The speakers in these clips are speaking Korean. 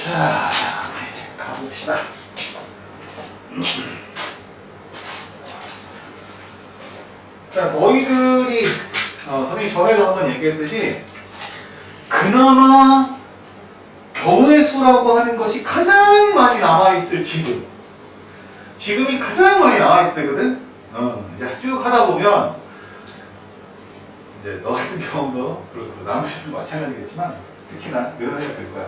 자, 가봅시다. 자, 너희들이 선생님이 전에도 한번 얘기했듯이 그나마 경우의 수라고 하는 것이 가장 많이 남아있을 지금이 가장 많이 남아있을 때거든. 이제 쭉 하다 보면 이제 너 같은 경우도 그렇고 나머지도 마찬가지겠지만 특히나 이런 생각이 들 거야.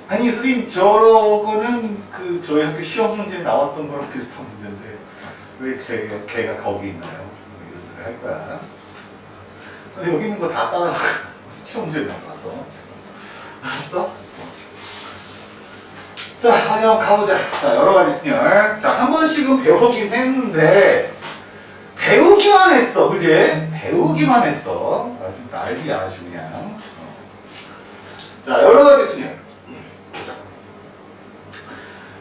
아니 선생님 저거는 그 저희 학교 시험 문제에 나왔던 거랑 비슷한 문제인데 왜 걔가 거기 있나요? 이런 소리 할 거야. 근데 여기 있는 거 다 따라가 시험 문제에 나와서 알았어? 자, 어디 한번 가보자. 자, 여러 가지 순열. 자, 한 번씩은 배우긴 했는데 배우기만 했어, 그지? 배우기만 했어. 아주 난리야, 아주 그냥. 자, 여러 가지 순열.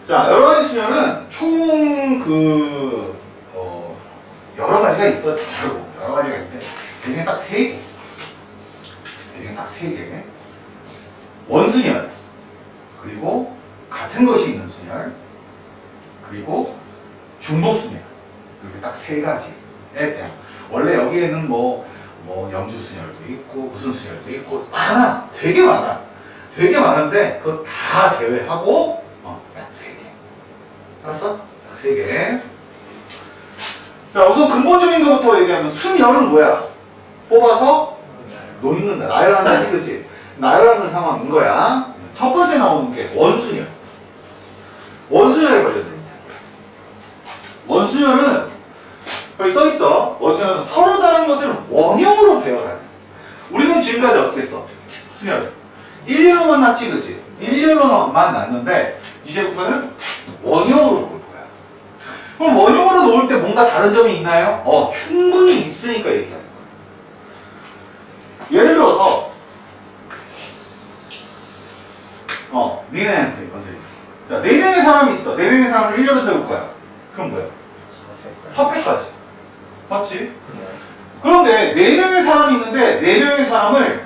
자, 여러 가지 순열은 총 여러 가지가 있어, 진짜로. 여러 가지가 있는데, 대중에 딱 3개. 대중에 딱 3개. 원순열. 그리고 같은 것이 있는 순열. 그리고 중복순열. 이렇게 딱 3가지에 대한. 원래 여기에는 뭐 염주순열도 있고, 무슨 순열도 있고, 많아. 되게 많아. 되게 많은데, 그거 다 제외하고, 딱 3개. 알았어? 딱 3개. 자, 우선 근본적인 것부터 얘기하면 순열은 뭐야? 뽑아서 놓는다. 나열하는 거지. 나열하는 상황인 거야. 첫 번째 나오는 게 원순열. 원순열에 관련됩니다. 원순열은 여기 써 있어. 원순열은 서로 다른 것을 원형으로 배열하는. 우리는 지금까지 어떻게 했어? 순열. 일렬로만 났지, 그치? 일렬로만 났는데 이제부터는 원형으로 놓을 거야. 그럼 원형으로 놓을 때 뭔가 다른 점이 있나요? 충분히 있으니까 얘기하는 거야. 예를 들어서 니네한테 먼저 얘기해. 자, 4명의 사람이 있어. 4명의 사람을 일렬로 세울 거야. 그럼 뭐야? 섭외까지. 맞지? 그런데 4명의 사람이 있는데 4명의 사람을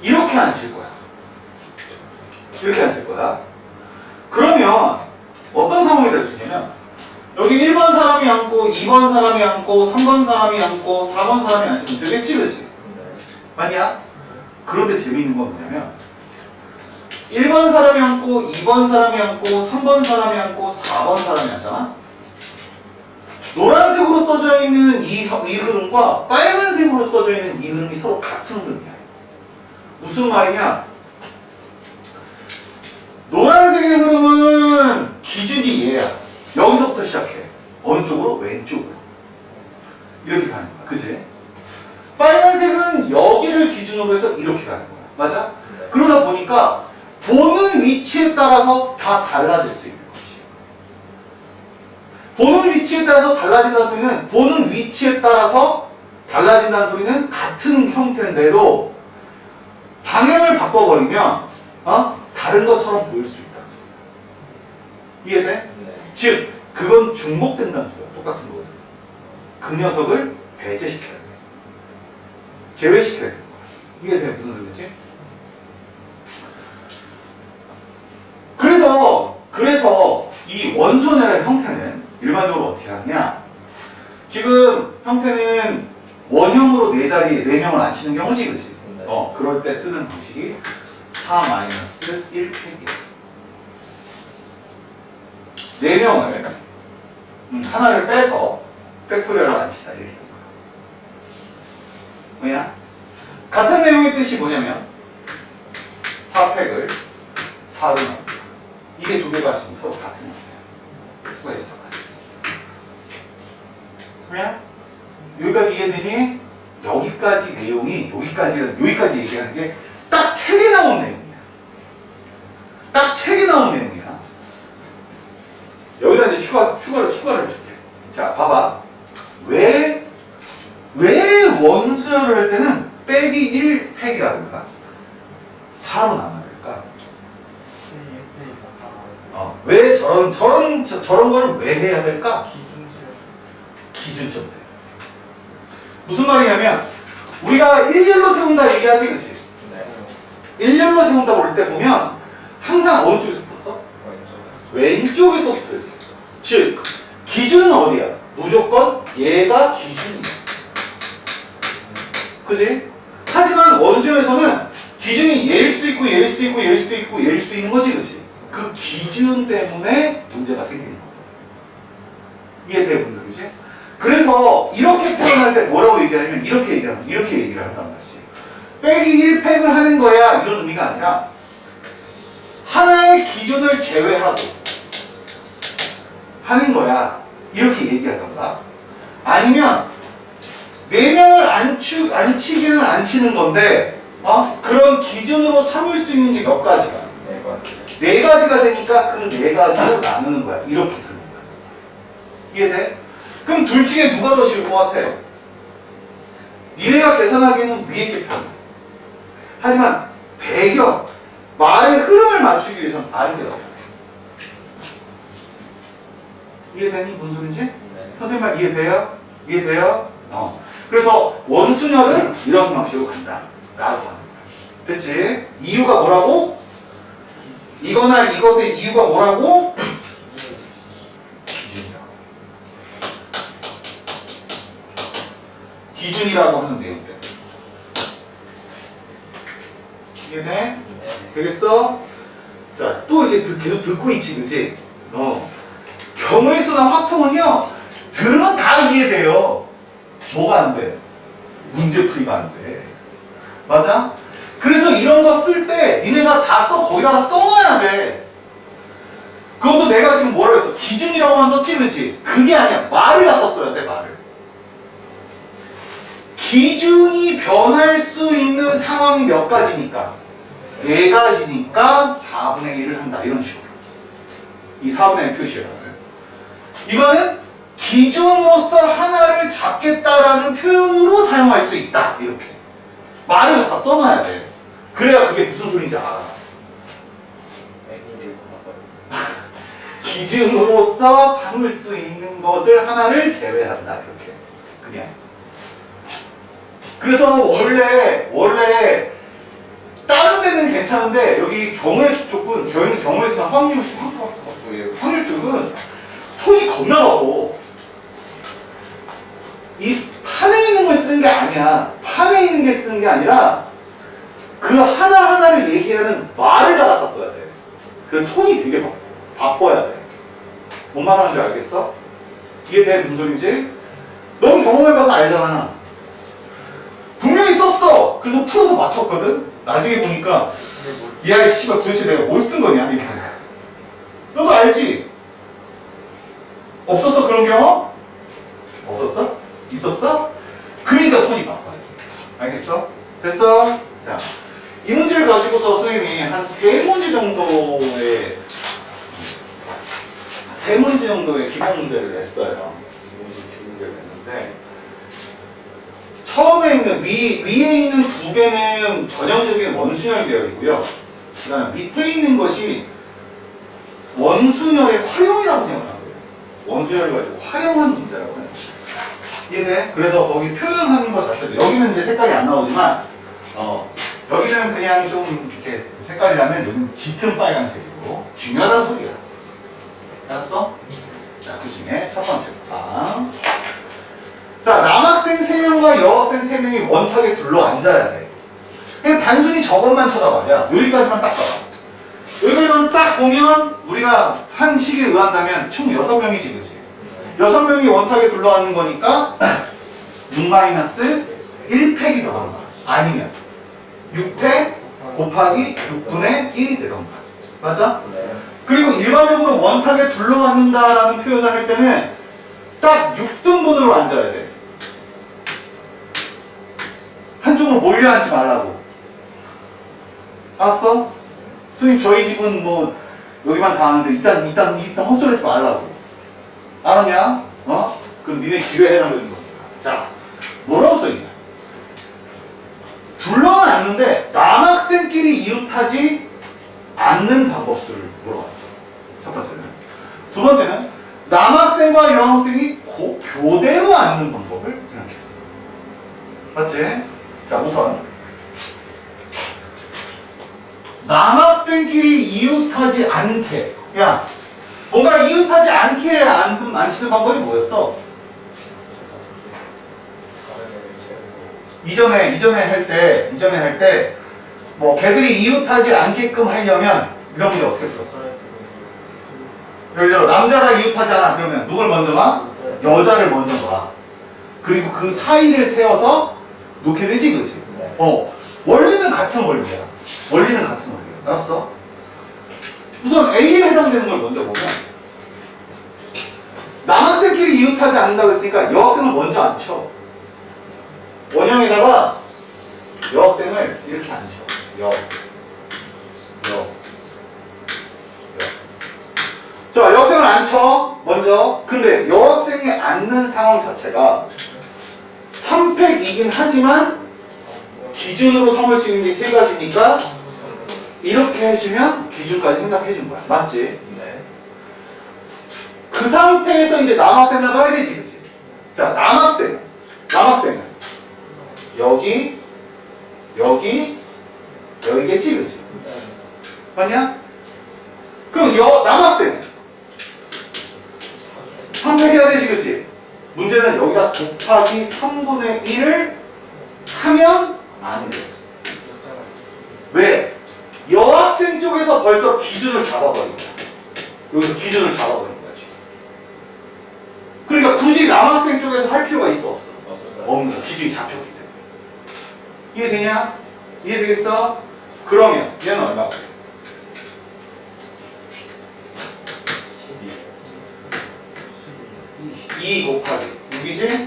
이렇게 앉힐 거야. 이렇게 앉힐 거야. 그러면 어떤 상황이 될 수 있냐면 여기 1번 사람이 앉고 2번 사람이 앉고 3번 사람이 앉고 4번 사람이 앉으면 되겠지, 그치? 맞냐? 그런데 재미있는 건 뭐냐면 1번 사람이 앉고 2번 사람이 앉고 3번 사람이 앉고 4번 사람이 앉잖아? 노란색으로 써져 있는 이 흐름과 빨간색으로 써져 있는 이 흐름이 서로 같은 흐름이야. 무슨 말이냐? 노란색의 흐름은 기준이 얘야. 여기서부터 시작해. 어느 쪽으로? 왼쪽으로. 이렇게 가는 거야. 그치? 빨간색은 여기를 기준으로 해서 이렇게 가는 거야. 맞아? 그러다 보니까 보는 위치에 따라서 다 달라질 수 있는 거지. 보는 위치에 따라서 달라진다는 소리는 보는 위치에 따라서 달라진다는 소리는 같은 형태인데도 방향을 바꿔버리면 다른 것처럼 보일 수 있다는 소리야. 이해돼? 네. 즉 그건 중복된다는 소리야. 똑같은 거거든. 그 녀석을 배제시켜야 돼. 제외시켜야 돼. 이해돼? 무슨 소리지? 그래서 이 원순열의 형태는 일반적으로 어떻게 하느냐? 지금 형태는 원형으로 4자리에 4명을 앉히는 경우지, 그치? 네. 그럴 때 쓰는 방식이 4-1팩이야. 4명을 하나를 빼서 팩토리얼로 앉히다 이렇게 된 거야. 뭐냐? 같은 내용의 뜻이 뭐냐면 4팩을 4로 나눠. 이게 두 개가 지금 서로 같은 형태야. 수가 있어. 그러면 여기까지 이해되니? 여기까지 내용이 여기까지 얘기하는 게 딱 책에 나온 내용이야. 딱 책에 나온 내용이야. 여기다 이제 추가를 해줄게. 자, 봐봐. 왜 원수열을 할 때는 빼기 1팩이라든가 4로 나눠야 될까? 왜 저런 거를 왜 해야 될까? 기준점 때문에. 무슨 말이냐면 우리가 일렬로 세운다 얘기하지, 그치? 네. 일렬로 세운다고 올 때 보면 항상 어느 쪽에서 붙었어? 왼쪽에서 붙어있어. 즉 기준은 어디야? 무조건 얘가 기준이야. 그지? 하지만 원수형에서는 기준이 얘일 수도 있고 얘일 수도 있고 얘일 수도 있고 얘일 수도 있는 거지, 그지? 그 기준 때문에 문제가 생기는 거야. 이해돼, 분들, 그지? 그래서 이렇게 표현할 때 뭐라고 얘기하냐면 이렇게 얘기를 한단 말이지. 빼기 1팩을 하는 거야, 이런 의미가 아니라 하나의 기준을 제외하고 하는 거야, 이렇게 얘기하던가. 아니면 4명을 안 치기는 안 치는 건데 그런 기준으로 삼을 수 있는 게 몇 가지가? 4가지가 되니까 그 4가지로 나누는 거야. 이렇게 설명해. 이해돼? 그럼 둘 중에 누가 더 쉬울 것 같아? 니네가 계산하기에는 위에 게 편해. 하지만 배경, 말의 흐름을 맞추기 위해서는 다른 게 더 편해. 이해되니? 무슨 소린지? 네. 선생님 말 이해돼요? 이해돼요? 그래서 원순열은 이런 방식으로 간다 라고 합니다. 됐지? 이유가 뭐라고? 이거나 이것의 이유가 뭐라고? 기준이라고 하는 내용 때문에. 이해돼? 되겠어? 자, 또 이렇게 계속 듣고 있지, 그치? 경우의 수나 화통은요, 들으면 다 이해돼요. 뭐가 안 돼? 문제풀이가 안 돼. 맞아? 그래서 이런 거 쓸 때 니네가 다 거기다가 써놔야 돼. 그것도 내가 지금 뭐라고 했어? 기준이라고만 썼지, 그치? 그게 아니야. 말을 갖다 써야 돼, 말을. 기준이 변할 수 있는 상황이 몇 가지니까? 4가지니까 4분의 1을 한다. 이런 식으로. 이 4분의 1 표시야. 이거는 기준으로서 하나를 잡겠다라는 표현으로 사용할 수 있다. 이렇게. 말을 갖다 써놔야 돼. 그래야 그게 무슨 소리인지 알아. 기준으로서 삼을 수 있는 것을 하나를 제외한다. 이렇게. 그냥. 그래서 원래 다른 데는 괜찮은데 여기 경우의 수 쪽은 경우의 수나 확률 쪽은 손이 겁나 가고 이 판에 있는 걸 쓰는 게 아니야. 판에 있는 게 쓰는 게 아니라 그 하나하나를 얘기하는 말을 다 갖다 써야 돼. 그래서 손이 되게 바빠야 돼. 뭔 말하는지 알겠어? 이해돼? 무슨 소리지? 넌 경험해봐서 알잖아. 분명히 썼어. 그래서 풀어서 맞췄거든? 나중에 보니까 야, 씨발 도대체 내가 뭘 쓴 거냐? 이렇게. 너도 알지? 없었어 그런 경험? 없었어? 있었어? 그러니까 손이 바빠요. 알겠어? 됐어? 자, 이 문제를 가지고서 선생님이 한 3문제 정도의 기본 문제를 냈어요. 기본 문제를 냈는데 처음에 있는 위에 있는 2개는 전형적인 원순열 계열이고요. 그 다음에 밑에 있는 것이 원순열의 활용이라고 생각하면 돼요. 원순열을 가지고 활용한 문제라고 해요. 이해돼? 그래서 거기 표현하는 것 자체도 여기는 이제 색깔이 안 나오지만 여기는 그냥 좀 이렇게 색깔이라면 여기는 짙은 빨간색이고 중요하다는 소리야. 알았어? 자, 그 중에 첫 번째 방. 자, 남학생 3명과 여학생 3명이 원탁에 둘러앉아야 돼. 그냥 단순히 저것만 쳐다봐. 야, 여기까지만 딱 봐봐. 여기까지만 딱 보면 우리가 한 식에 의한다면 총 6명이지, 그치? 6명이 원탁에 둘러앉는 거니까 6-1팩이 되던가 아니면 6팩 곱하기 6분의 1이 되던가. 맞아? 그리고 일반적으로 원탁에 둘러앉는다라는 표현을 할 때는 딱 6등분으로 앉아야 돼. 한쪽으로 몰려 앉지 말라고. 알았어? 선생님 저희 집은 뭐 여기만 다 아는데 일단 헛소리 하지 말라고. 알았냐? 그럼 니네 집에 해당되는 거니까. 자, 뭐라고 써있냐? 둘러앉는데 남학생끼리 이웃하지 않는 방법수를 물어봤어. 첫 번째는. 두 번째는 남학생과 여학생이 교대로 앉는 방법을 생각했어. 맞지? 자, 우선 남학생끼리 남학생끼리 이웃하지 않게. 야, 뭔가 이웃하지 않게 안 치는 방법이 뭐였어? 이전에 할 때, 뭐, 걔들이 이웃하지 않게끔 하려면, 이런 문제 어떻게 풀었어? 예를 들어, 남자가 이웃하지 않아. 그러면 누굴 먼저 봐? 여자를 먼저 봐. 그리고 그 사이를 세워서 놓게 되지, 그지? 원리는 같은 원리야. 원리는 같은 원리야. 알았어? 우선 A에 해당되는 걸 먼저 보면, 남학생끼리 이웃하지 않는다고 했으니까 여학생을 먼저 안 쳐. 원형에다가 여학생을 이렇게 안 쳐. 자, 여학생을 안 쳐. 먼저. 근데 여학생이 앉는 상황 자체가 3팩이긴 하지만 기준으로 삼을 수 있는 게 세 가지니까 이렇게 해주면 기준까지 생각해 준 거야. 맞지? 네. 그 상태에서 이제 남학생을 봐야 되지, 그치? 자, 남학생은 여기겠지, 그치? 맞냐? 그럼 남학생은 3팩해야 되지, 그치? 문제는 여기다 곱하기 3분의 1을 하면 안 돼. 왜? 여학생 쪽에서 벌써 기준을 잡아버린 거야. 여기서 기준을 잡아버린 거야, 지금. 그러니까 굳이 남학생 쪽에서 할 필요가 있어, 없어? 없는 거야. 기준이 잡혔기 때문에. 이해되냐? 이해되겠어? 그러면 얘는 얼마가 돼? 2 곱하기 6이지?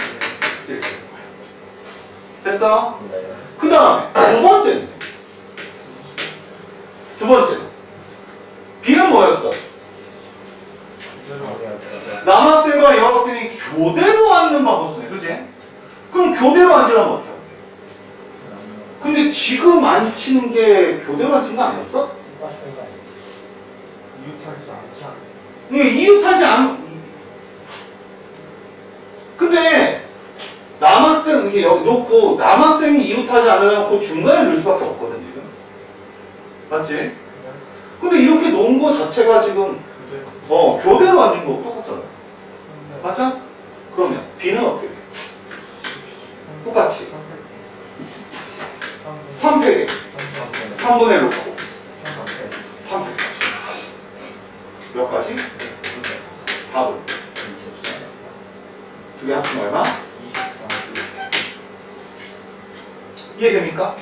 됐어? 그 다음에 두 번째는 B는 뭐였어? 남학생과 여학생이 교대로 앉는 방법 쓰네, 그치? 그럼 교대로 앉으려면 어떻게 하면 돼? 근데 지금 앉히는 게 교대로 앉힌 거 아니었어? 이웃하지 않. 근데 남학생 이렇게 여기 놓고 남학생이 이웃하지 않으면 그 중간에 넣을 수밖에 없거든 지금. 맞지? 근데 이렇게 놓은 거 자체가 지금 교대로 앉은 거 똑같잖아. 맞아? 그러면 B는 어떻게 돼? 똑같이 3팩에 3분의 놓고 3팩 몇 가지? 답은 두 개 합치면 얼마? 이해됩니까?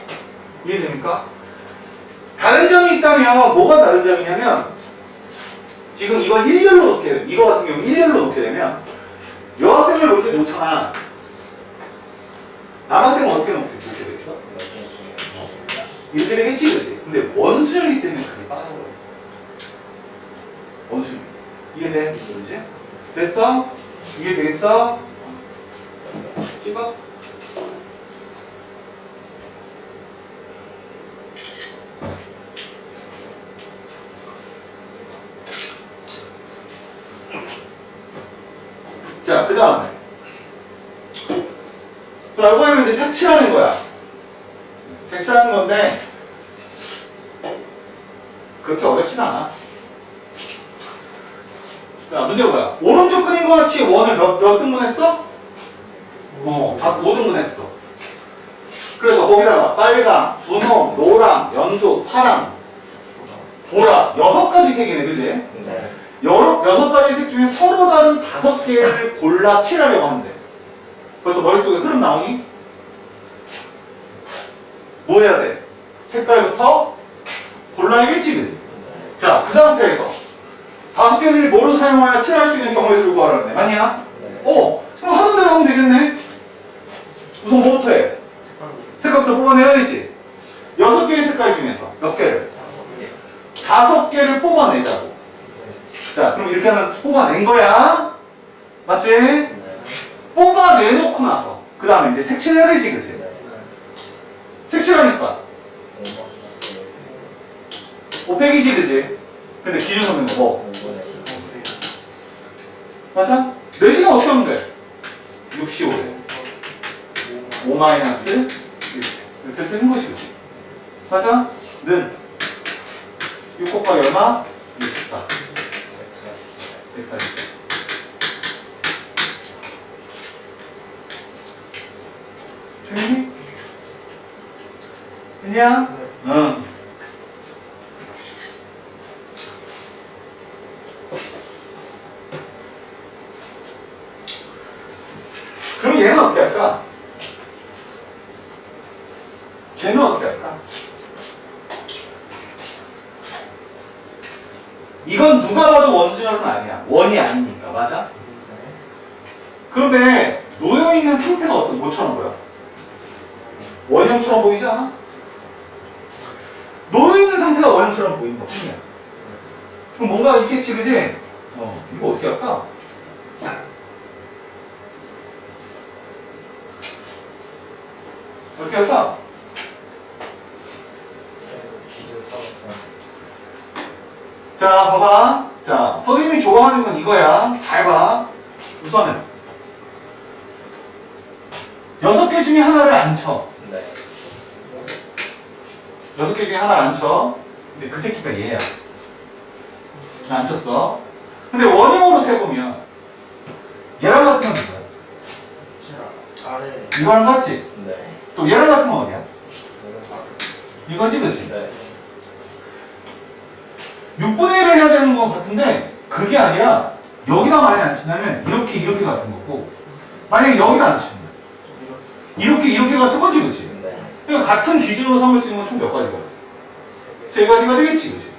이해됩니까? 다른 점이 있다면 뭐가 다른 점이냐면 지금 이걸 일렬로 놓게 되면 이거 같은 경우 일렬로 놓게 되면 여학생을 이렇게 놓잖아. 남학생은 어떻게 놓게 돼 있어? 이렇게 되겠지, 그치? 근데 원수열이기 때문에 그게 빠져버려. 원수열. 이해돼? 뭔지? 됐어? 이해되겠어? 찍어? 자, 그 다음에 자, 이번에는 이제 색칠하는 거야. 색칠하는 건데 그렇게 어렵진 않아. 자, 문제가 뭐야? 오른쪽 그린 거 같이 원을 몇 등분했어? 다 5등분했어. 그래서 거기다가 빨강, 분홍, 노랑, 연두, 파랑, 보라 6가지 색이네, 그지? 네. 6가지 색 중에 서로 다른 5개를 골라 칠하려고 하는데 벌써 머릿속에 흐름 나오니? 뭐 해야 돼? 색깔부터 골라야겠지, 그지? 자, 그 상태에서 5개를 뭐로 사용하여 칠할 수 있는 경우의 수를 구하라는데 맞냐? 그럼 하는 대로 하면 되겠네? 우선 뭐부터 해? 색깔부터 뽑아내야 되지? 6개의 색깔 중에서 몇 개를? 5개를 뽑아내자고. 자, 그럼 이렇게 하면 뽑아낸 거야. 맞지? 뽑아내놓고 나서 그 다음에 이제 색칠해야 되지, 그치? 색칠하니까 5팩이지, 그치? 근데 기준 잡는 거 뭐? 맞아? 내지는 어떻게 하면 돼? 65래 5 마이너스 1 이렇게 되는 것이, 그치? 맞아? 는 6 곱하기 곱하기 얼마? 64. 144. 됐니? 됐냐? 응. 그럼 얘는 어떻게 할까? 쟤는 어떻게 할까? 이건 누가 봐도 원수열은 아니야. 원이 아니니까. 맞아? 그런데 놓여있는 상태가 어떤 뭐처럼 보여? 원형처럼 보이지 않아? 놓여있는 상태가 원형처럼 보이는 것 뿐이야. 그럼 뭔가 있겠지, 그지? 이거 어떻게 할까? 어떻게 할까? 자, 봐봐. 자, 선생님이 좋아하는 건 이거야. 잘 봐. 우선은 6개 중에 하나를 안 쳐. 네. 6개 중에 하나를 안 쳐. 근데 그 새끼가 얘야. 안 쳤어. 근데 원형으로 세보면 얘랑 같은 건 뭐야? 아래. 이거랑 같지? 네. 또 얘랑 같은 건 어디야? 이거지, 그치? 네. 6분의 1을 해야 되는 것 같은데 그게 아니라 여기다 많이 안 친다면 이렇게 같은 거고 만약에 여기다 안 치면 이렇게 같은 거지, 그치? 네. 그러니까 같은 기준으로 삼을 수 있는 건 총 몇 가지가? 3가지가 되겠지, 그치?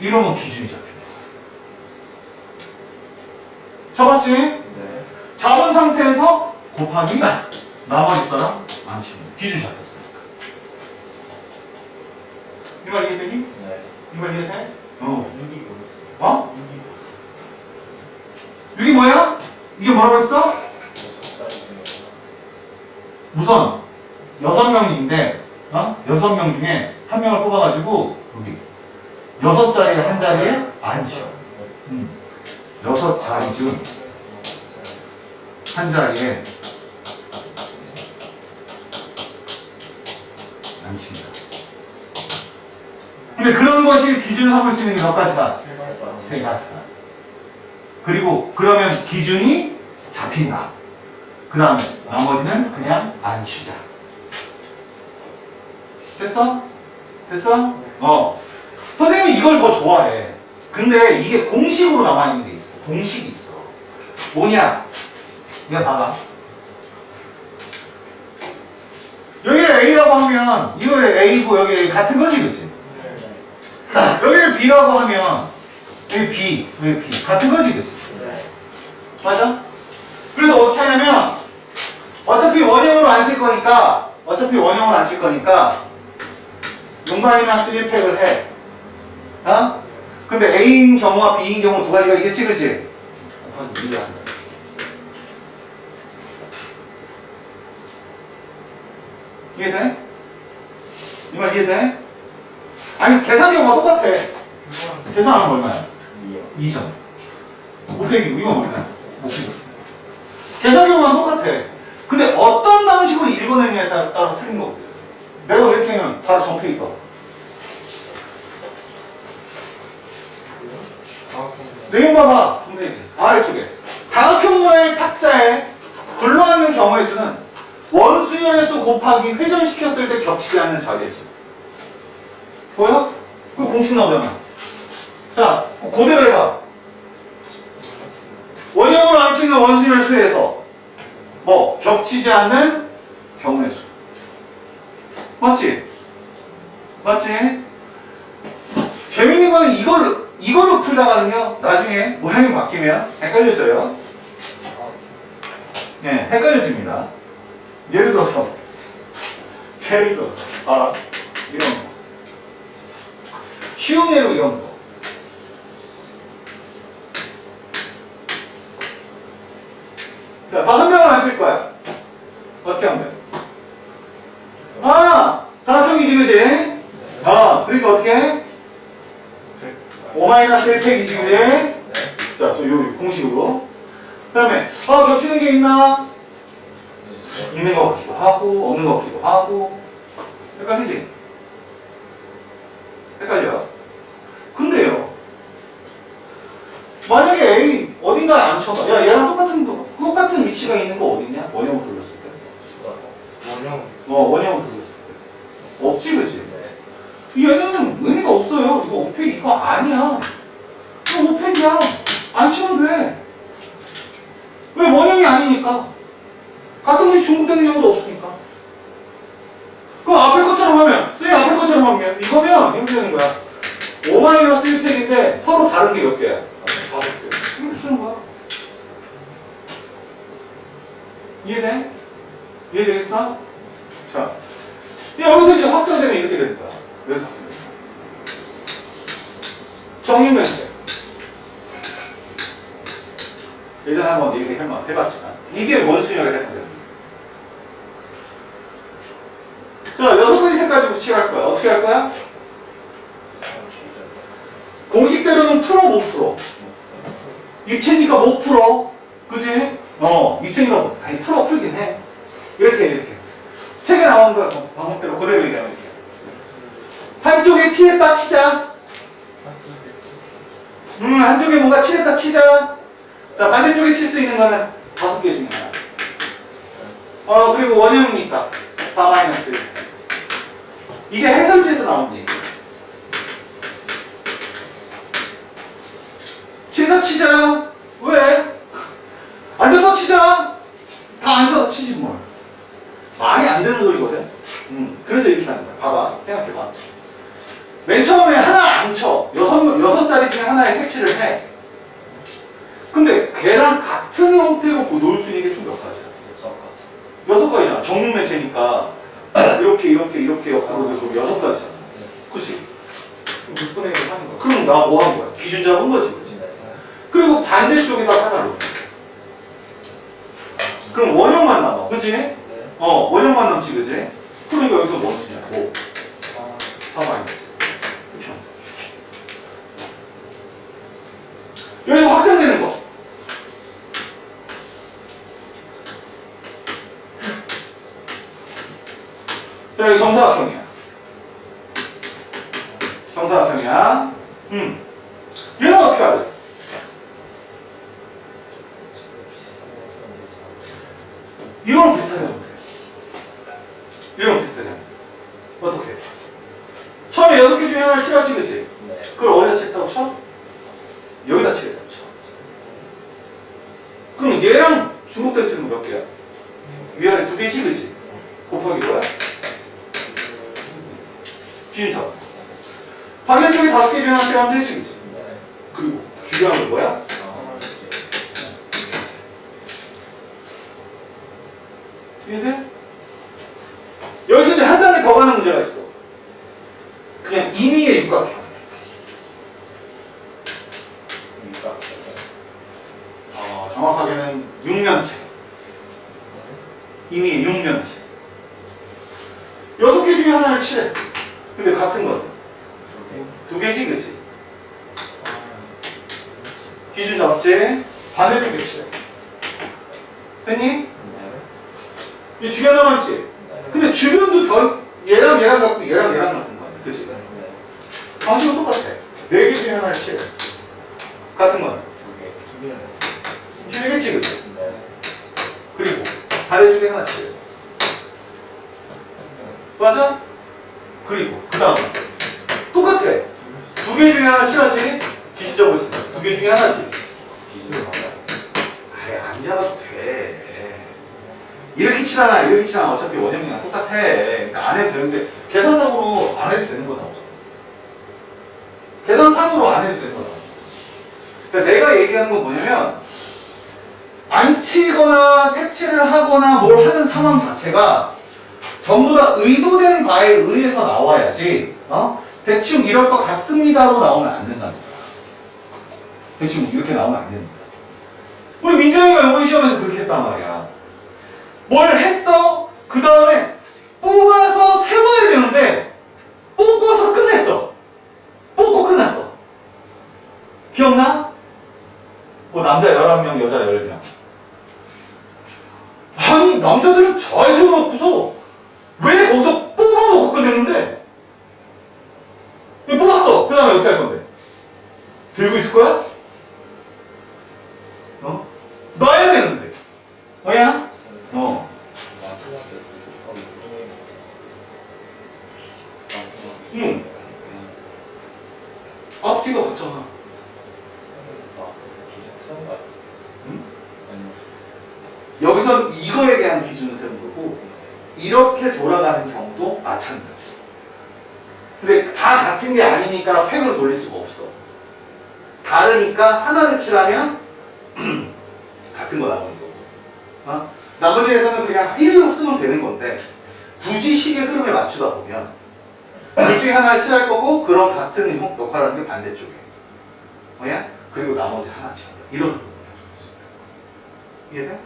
이러면 기준이 잡힌다. 잡았지? 네. 잡은 상태에서 곱하기 나머지 사람 안 치면 기준 잡혔으니까. 이 말 이해되니? 네. 이 말 이해돼? 6이 어? 6이 뭐야? 이게 뭐라고 했어? 우선 6명인데 6명 중에 한 명을 뽑아가지고 여기 6자리에 한 자리에 앉혀. 6자리 중 한 자리에 앉힌다. 근데 그런 것이 기준을 삼을 수 있는 게 몇 가지다? 3가지다. 그리고 그러면 기준이 잡힌다. 그 다음에 나머지는 그냥 안 치자. 됐어? 됐어? 선생님이 이걸 더 좋아해. 근데 이게 공식으로 남아있는 게 있어. 공식이 있어. 뭐냐? 이거 봐봐. 여기를 A라고 하면 이거 A고 여기 같은 거지, 그치? 여기를 B라고 하면 여기 B, 여기 B 같은 거지, 그치? 맞아? 그래서 어떻게 하냐면 어차피 원형으로 안 칠 거니까 용반이나 3팩을 해. 근데 A인 경우와 B인 경우 두 가지가 있겠지, 그치? 곱하기 2를 한다. 이해돼? 이 말 이해돼? 아니 계산 경우가 똑같아. 계산하면 얼마야? 2점. 곱하기 이건 얼마야? 50. 계산 경우가 똑같아. 근데 어떤 방식으로 읽어내느냐에 따라 틀린 거거든. 내가 이렇게 하면 바로 정폐 있어. 내용 봐봐. 홈페이지 아래쪽에 다각형모의 탁자에 둘러앉는 경우의 수는 원수열의 수 곱하기 회전시켰을 때 겹치지 않는 자리의 수. 보여? 그 공식 나오잖아. 자, 그대로 해봐. 원형으로 안 치는 원수열 수에서 뭐 겹치지 않는 경우의 수. 맞지? 맞지? 재밌는 거는 이걸로 풀다가는요 나중에 모양이 바뀌면 헷갈려져요. 네, 헷갈려집니다. 예를 들어서 이런 거 쉬운 예로 이런 거 자, 5명을 안 칠 거야. 어떻게 하면 돼? 다각형이지, 그지? 그러니까 어떻게 해? 5-1팩이지, 그지? 자, 요 공식으로. 그 다음에 겹치는 게 있나? 있는 것 같기도 하고 없는 것 같기도 하고 헷갈리지? 쳐봐. 야, 얘랑 똑같은 위치가 있는 거 어딨냐? 원형을 돌렸을 때. 원형을 돌렸을 때. 없지, 그치? 얘는 의미가 없어요. 이거 5팩 이거 아니야. 이거 5팩이야. 안 치면 돼. 왜? 원형이 아니니까. 같은 것이 중복되는 경우도 없으니까. 그럼 앞에 것처럼 하면, 선생님 앞에 것처럼 하면, 이거면 이렇게 되는 거야. 5-1팩인데 서로 다른 게 몇 개야? 5팩. 이렇게 쓰는 거야. 이해돼? 이해되겠어? 자, 여기서 이제 확정되면 이렇게 되는 거야. 왜 확정돼? 정육면체. 예전에 한번 얘기 해봤지만 이게 원순열을 해당됩니다. 자, 6가지 색 가지고 칠할 거야. 어떻게 할 거야? 공식대로는 풀어 못 풀어? 입체니까 못 풀어. 그지? 입체니까 아니 풀긴 해. 이렇게 책에 나오는 거 방법대로 그대로 얘기하면 이렇게. 한쪽에 칠했다 치자. 한쪽에 뭔가 칠했다 치자. 자, 반대쪽에 칠 수 있는 거는 5개 중에 하나. 그리고 원형이니까 4-1. 이게 해설지에서 나온 얘기. 칠했다 치자. 왜? 앉아서 치자. 다 앉아서 치지 뭘. 말이 안 되는 소리거든. 그래서 이렇게 하는 거야. 봐봐. 생각해봐. 맨 처음에 하나 안 쳐. 6자리 중에 하나에 색칠을 해. 근데 걔랑 같은 형태로 놓을 수 있는 게 총 몇 가지야? 6가지잖아. 정육면체니까 이렇게 옆으로 돼서 6가지잖아. 그치? 6분의 1 하는 거야. 그럼 나 뭐 한 거야? 기준 잡은 거지. 그치? 그리고 반대쪽에다 하나를 놓고. 그럼 원형만 남아. 그치? 원형만 남지, 그치? 그러니까 여기서 뭐 쓰냐? 5, 4-. 이렇게 하면 돼. 여기서 확장되는 거. 자, 여기 정사각형이야. 정사각형이야. 얘는 어떻게 해야 돼? 이거랑 비슷하게 하면 돼. 이거랑 비슷하게 하면 돼. 어떻게? 처음에 6개 중에 하나를 칠하지, 그치? 네. 그걸 어디다 칠했다고 쳐? 여기다 칠했다고 쳐. 그럼 얘랑 중복될 수 있는 거 몇 개야? 위아래 2개지, 그치? 곱하기 뭐야? 기준 잡아. 반대쪽에 5개 중에 하나 칠하면 되지, 그치? 네. 그리고 중요한 건 뭐야? 이해돼? 여기서 이제 한 단계 더 가는 문제가 있어. 그냥 임의의 육각형. 정확하게는 육면체. 임의의 육면체. 6개 중에 하나를 칠해. 근데 같은 건 2개지, 그치? 기준 잡지? 반대쪽에 칠해. 됐니? 이 주변 남았지? 근데 주변도 얘랑 같고 얘랑 같은 거야. 그치? 방식은 똑같아. 4개 중에 하나를 칠해. 같은 거는 2개겠지, 그치? 그리고 반대쪽에 하나 칠해. 맞아? 그리고 그 다음 똑같아. 2개 중에 하나 칠하지? 기준적으로 있습니다. 2개 중에 하나지. 아예 안 잡아도 돼. 이렇게 칠하나 어차피 원형이랑 똑같아. 그러니까 안 해도 되는데 계산상으로 안 해도 되는 거다. 계산상으로 안 해도 되는 거다. 그러니까 내가 얘기하는 건 뭐냐면 안 치거나 색칠을 하거나 뭘 하는 상황 자체가 전부 다 의도된 바에 의해서 나와야지 대충 이럴 것 같습니다로 나오면 안 된다는 거야. 대충 이렇게 나오면 안 됩니다. 우리 민정이가 이번 시험에서 그렇게 했단 말이야. 뭘 했어? 그 다음에 뽑아서 세워야 되는데 뽑고서 끝냈어. 뽑고 끝났어. 기억나? 뭐 남자 11명, 여자 10명. 아니 남자들은 잘 세워놓고서 왜 거기서 뽑아놓고 끝냈는데? 뽑았어. 그 다음에 어떻게 할 건데? 들고 있을 거야? 응. 앞뒤가 같잖아. 응? 여기선 이거에 대한 기준을 세운 거고 이렇게 돌아가는 경우도 마찬가지. 근데 다 같은 게 아니니까 팩으로 돌릴 수가 없어. 다르니까 하나를 칠하면 같은 거 나오는 거고. 어? 나머지에서는 그냥 1로 쓰면 되는 건데 굳이 시계 흐름에 맞추다 보면 둘 중에 하나를 칠할 거고 그런 같은 역할을 하는 게 반대쪽에. 뭐야? 그리고 나머지 하나 칠한다. 이런 흐름을 가지고 있어. 이해돼?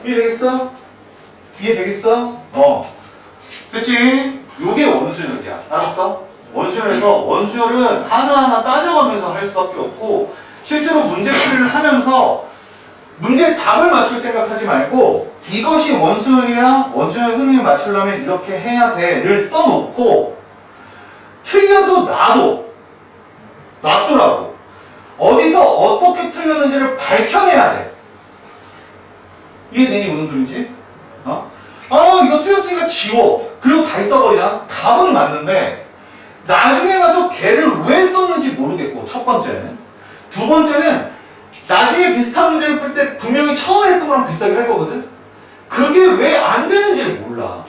이해되겠어? 이해되겠어? 됐지? 요게 원수열이야. 알았어? 원수열에서 원수열은 하나하나 따져가면서 할 수밖에 없고 실제로 문제 풀이를 하면서 문제의 답을 맞출 생각하지 말고 이것이 원수열이야. 원수열 흐름에 맞추려면 이렇게 해야 돼를 써놓고 틀려도 놔두라고. 어디서 어떻게 틀렸는지를 밝혀내야 돼. 이해되니 무슨 소리인지? 이거 틀렸으니까 지워. 그리고 다시 써버리잖아. 답은 맞는데 나중에 가서 걔를 왜 썼는지 모르겠고 첫 번째는. 두 번째는 나중에 비슷한 문제를 풀 때 분명히 처음에 했던 거랑 비슷하게 할 거거든? 그게 왜 안 되는지를 몰라.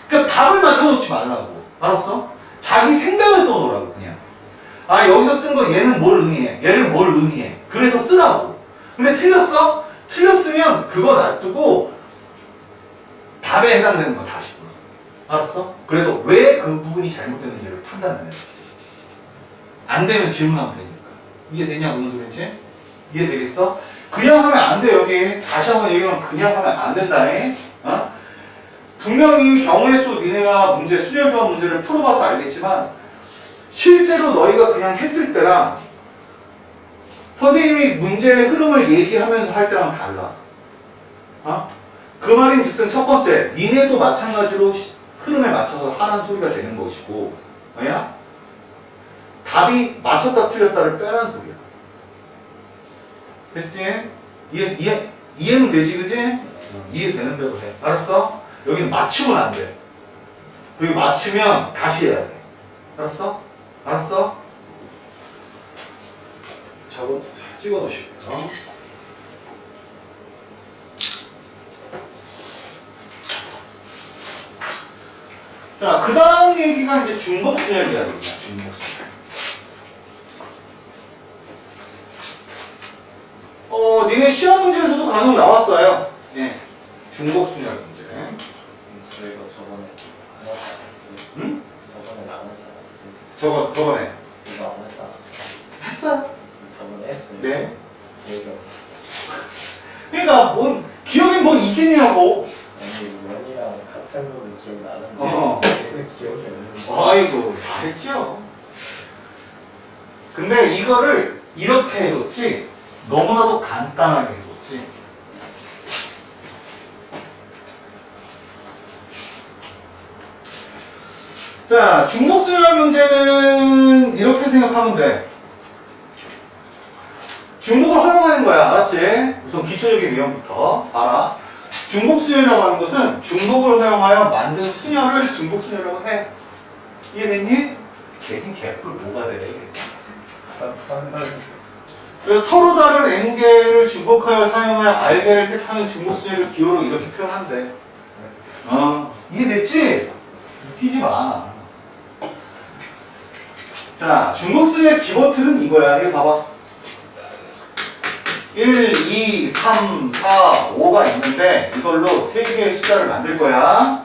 그러니까 답을 맞춰놓지 말라고. 알았어? 자기 생각을 써놓으라고 그냥. 여기서 쓴 거 얘는 뭘 의미해? 얘를 뭘 의미해? 그래서 쓰라고. 근데 틀렸어? 틀렸으면 그거 놔두고 답에 해당되는 거 다시 불러. 알았어? 그래서 왜 그 부분이 잘못됐는지를 판단해야 돼. 안 되면 질문하면 되니까. 이해되냐 무슨 소리지? 이해되겠어? 그냥 하면 안 돼. 여기 다시 한번 얘기하면 그냥 하면 안 된다. 분명히 경우의 수 니네가 문제 수열 조합 문제를 풀어봐서 알겠지만 실제로 너희가 그냥 했을 때랑 선생님이 문제의 흐름을 얘기하면서 할 때랑 달라. 그 말인 즉슨 첫 번째, 니네도 마찬가지로 흐름에 맞춰서 하라는 소리가 되는 것이고, 뭐야? 답이 맞췄다 틀렸다를 빼라는 소리야. 됐지? 이해는 되지, 그지? 이해되는 대로 해. 알았어? 여기는 맞추면 안 돼. 여기 맞추면 다시 해야 돼. 알았어? 알았어? 저거 찍어 놓으시고요. 자, 그 다음 얘기가 이제 중복순열 이야기입니다. 중복순열. 니네 시험 문제에서도 간혹 나왔어요. 예. 중복순열 문제. 저희가 저번에 안 하지 않았어요. 응? 저번에 안 하지 않았어요. 저번에. 이거 안 하지 않았어요. 했어요. 저번에 했어요. 네. 기억이 없어요. 그러니까 기억이 뭐 있겠냐고. 아니 원이랑 같은 거는 기억나는데 얘는 기억이 없는데. 아이고, 다 했죠. 근데 이거를 이렇게 해줬지. 너무나도 간단하게 해줬지. 자, 중복순열 문제는 이렇게 생각하면 돼. 중복을 활용하는 거야. 알았지? 우선 기초적인 내용부터 알아. 중복순열이라고 하는 것은 중복을 활용하여 만든 순열을 중복순열이라고 해. 이해됐니? 걔긴 개뿔 뭐가 돼. 그래서 서로 다른 n개를 중복하여 사용하여 r개를 택하는 중복순열을 기호로 이렇게 표현한대. 이해됐지? 웃기지 마. 자, 중복순열 기본 틀은 이거야. 이거 봐봐. 1, 2, 3, 4, 5가 있는데 이걸로 3개의 숫자를 만들 거야.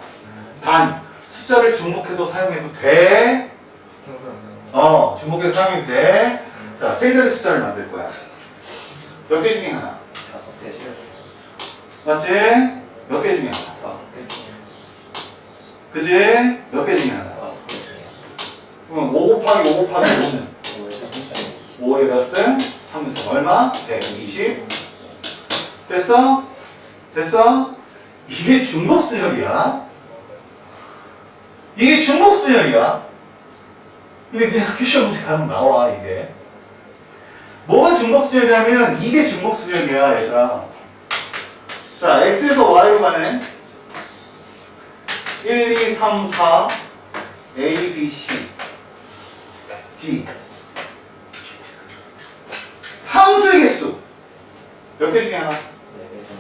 단, 숫자를 중복해서 사용해도 돼. 중복해서 사용해도 돼. 자, 3자리 숫자를 만들 거야. 몇 개 중에 하나? 5개 실었어요. 맞지? 몇 개 중에 하나? 5개 중에 그지? 몇 개 중에 하나? 5개 중에 그럼 5 곱하기 5 곱하기 5는 5에 덧은 3에서 얼마? 120. 됐어? 됐어? 이게 중복순열이야. 이게 중복순열이야. 이게 그냥 학교 시험 문제 가면 나와, 이게. 뭐가 중복순열이냐면 이게 중복순열이야, 얘들아. 자, x에서 y로 가네. 1, 2, 3, 4 A, B, C, D 함수의 개수 몇 개 중에 하나? 4개 중에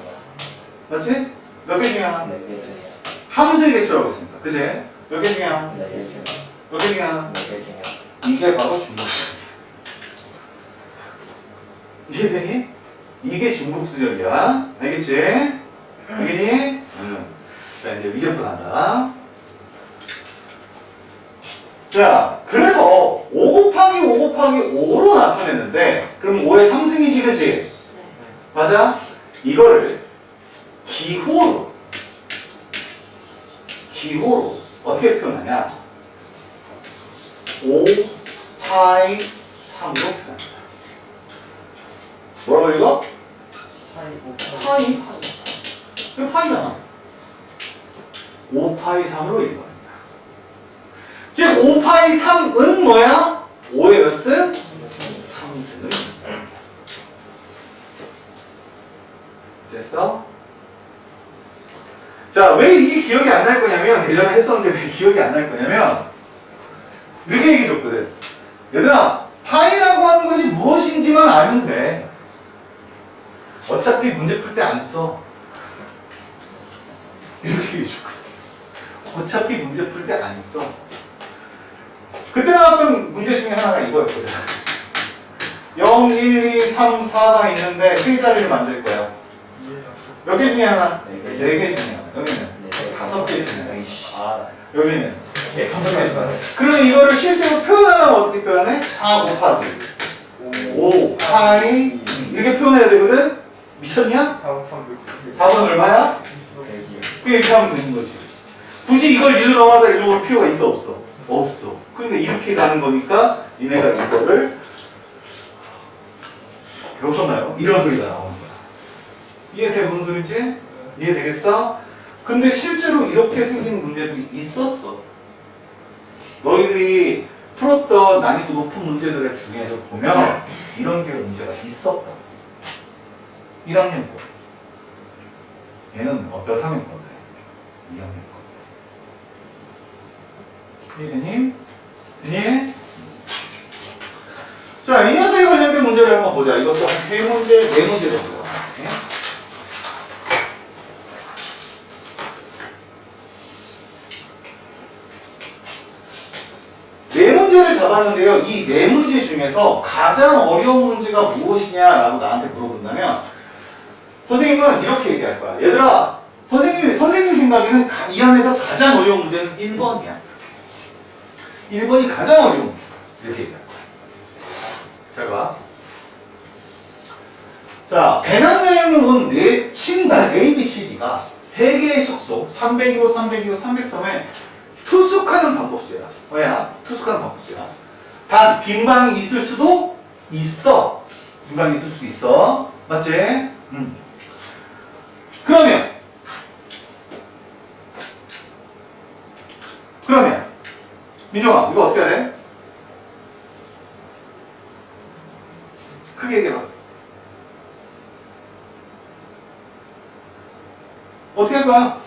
맞지? 몇 개 중에 하나? 4개 중에 함수의 개수라고 했습니다. 그치? 몇 개 중에 하나? 4개 중에 몇 개 중에 하나? 4개 중에 이게 바로 중복수열이야. 이해되니? 이게 중복수열이야. 알겠지? 알겠니? 응. 자, 이제 미제분 한다. 자, 그래서 5 곱하기 5 곱하기 5로 나타냈는데, 그럼 5의 3승이지, 그치? 맞아? 이거를 기호로 어떻게 표현하냐? 5 파이 3으로 표현한다. 뭐라고 읽어? 파이. 이거 파이잖아. 5 파이 3으로 읽어야 된다. 즉 5 파이 3은 뭐야? 5의 몇 승? 3승을. 됐어? 자, 왜 이게 기억이 안 날 거냐면, 예전에 했었는데 왜 기억이 안 날 거냐면, 이렇게 얘기해 줬거든. 얘들아, 파이라고 하는 것이 무엇인지만 알면 돼. 어차피 문제 풀 때 안 써. 이렇게 얘기해 줬거든. 어차피 문제 풀 때 안 써. 그때 나왔던 문제 중에 하나가 이거였거든. 0, 1, 2, 3, 4가 있는데 세 자리를 만들 거야. 몇 개 중에 하나? 4개 중에 하나. 여기는 5개 중에 하나. 이씨. 여기는 5개 중에 하나. 그러면 이거를 실제로 표현하려면 어떻게 표현해? 4 곱하기 5, 8이 이렇게 표현해야 되거든? 미쳤냐? 4번 얼마야? 그게 이렇게 하면 되는 거지. 굳이 이걸 일로 넘어가다 일로 올 필요가 있어 없어? 없어. 그러니까 이렇게 가는 거니까 니네가 이거를 배웠었나요? 이런 소리가 나오는 거야. 이해돼? 무슨 소리지? 이해되겠어? 근데 실제로 이렇게 생긴 문제들이 있었어. 너희들이 풀었던 난이도 높은 문제들 중에서 보면 이런 게 문제가 있었다. 1학년 거. 얘는 몇 학년 건데? 2학년 거. 이해되니? 되니? 자, 이 녀석에 관련된 문제를 한번 보자. 이것도 한 3문제, 4문제 정도. 네 문제를 잡았는데요. 이 4문제 중에서 가장 어려운 문제가 무엇이냐라고 나한테 물어본다면 선생님은 이렇게 얘기할 거야. 얘들아, 선생님 생각에는 이 안에서 가장 어려운 문제는 1번이야. 1번이 가장 어려운 문제. 이렇게 얘기할 거야. 잘 봐. 자, 배낭여행을 온 친구 A, B, C, D가 3개의 숙소 302호, 302호, 303에 투숙하는 방법수야. 뭐야? 투숙하는 방법수야. 단 빈방이 있을 수도 있어. 빈방이 있을 수도 있어. 맞지? 그러면 민정아, 이거 어떻게 해야 돼? 크게 얘기해봐. 어떻게 할 거야?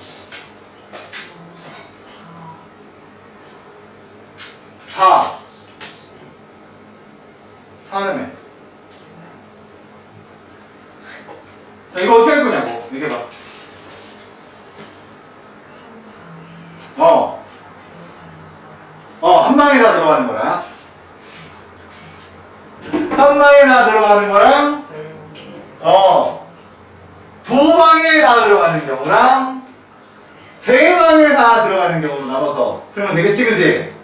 4라며. 자, 이거 어떻게 할 거냐고. 얘기해봐. 한 방에 다 들어가는 거랑 한 방에 다 들어가는 거랑 두 방에 다 들어가는 경우랑 세 방에 다 들어가는 경우로 나눠서 풀면 되겠지, 그지?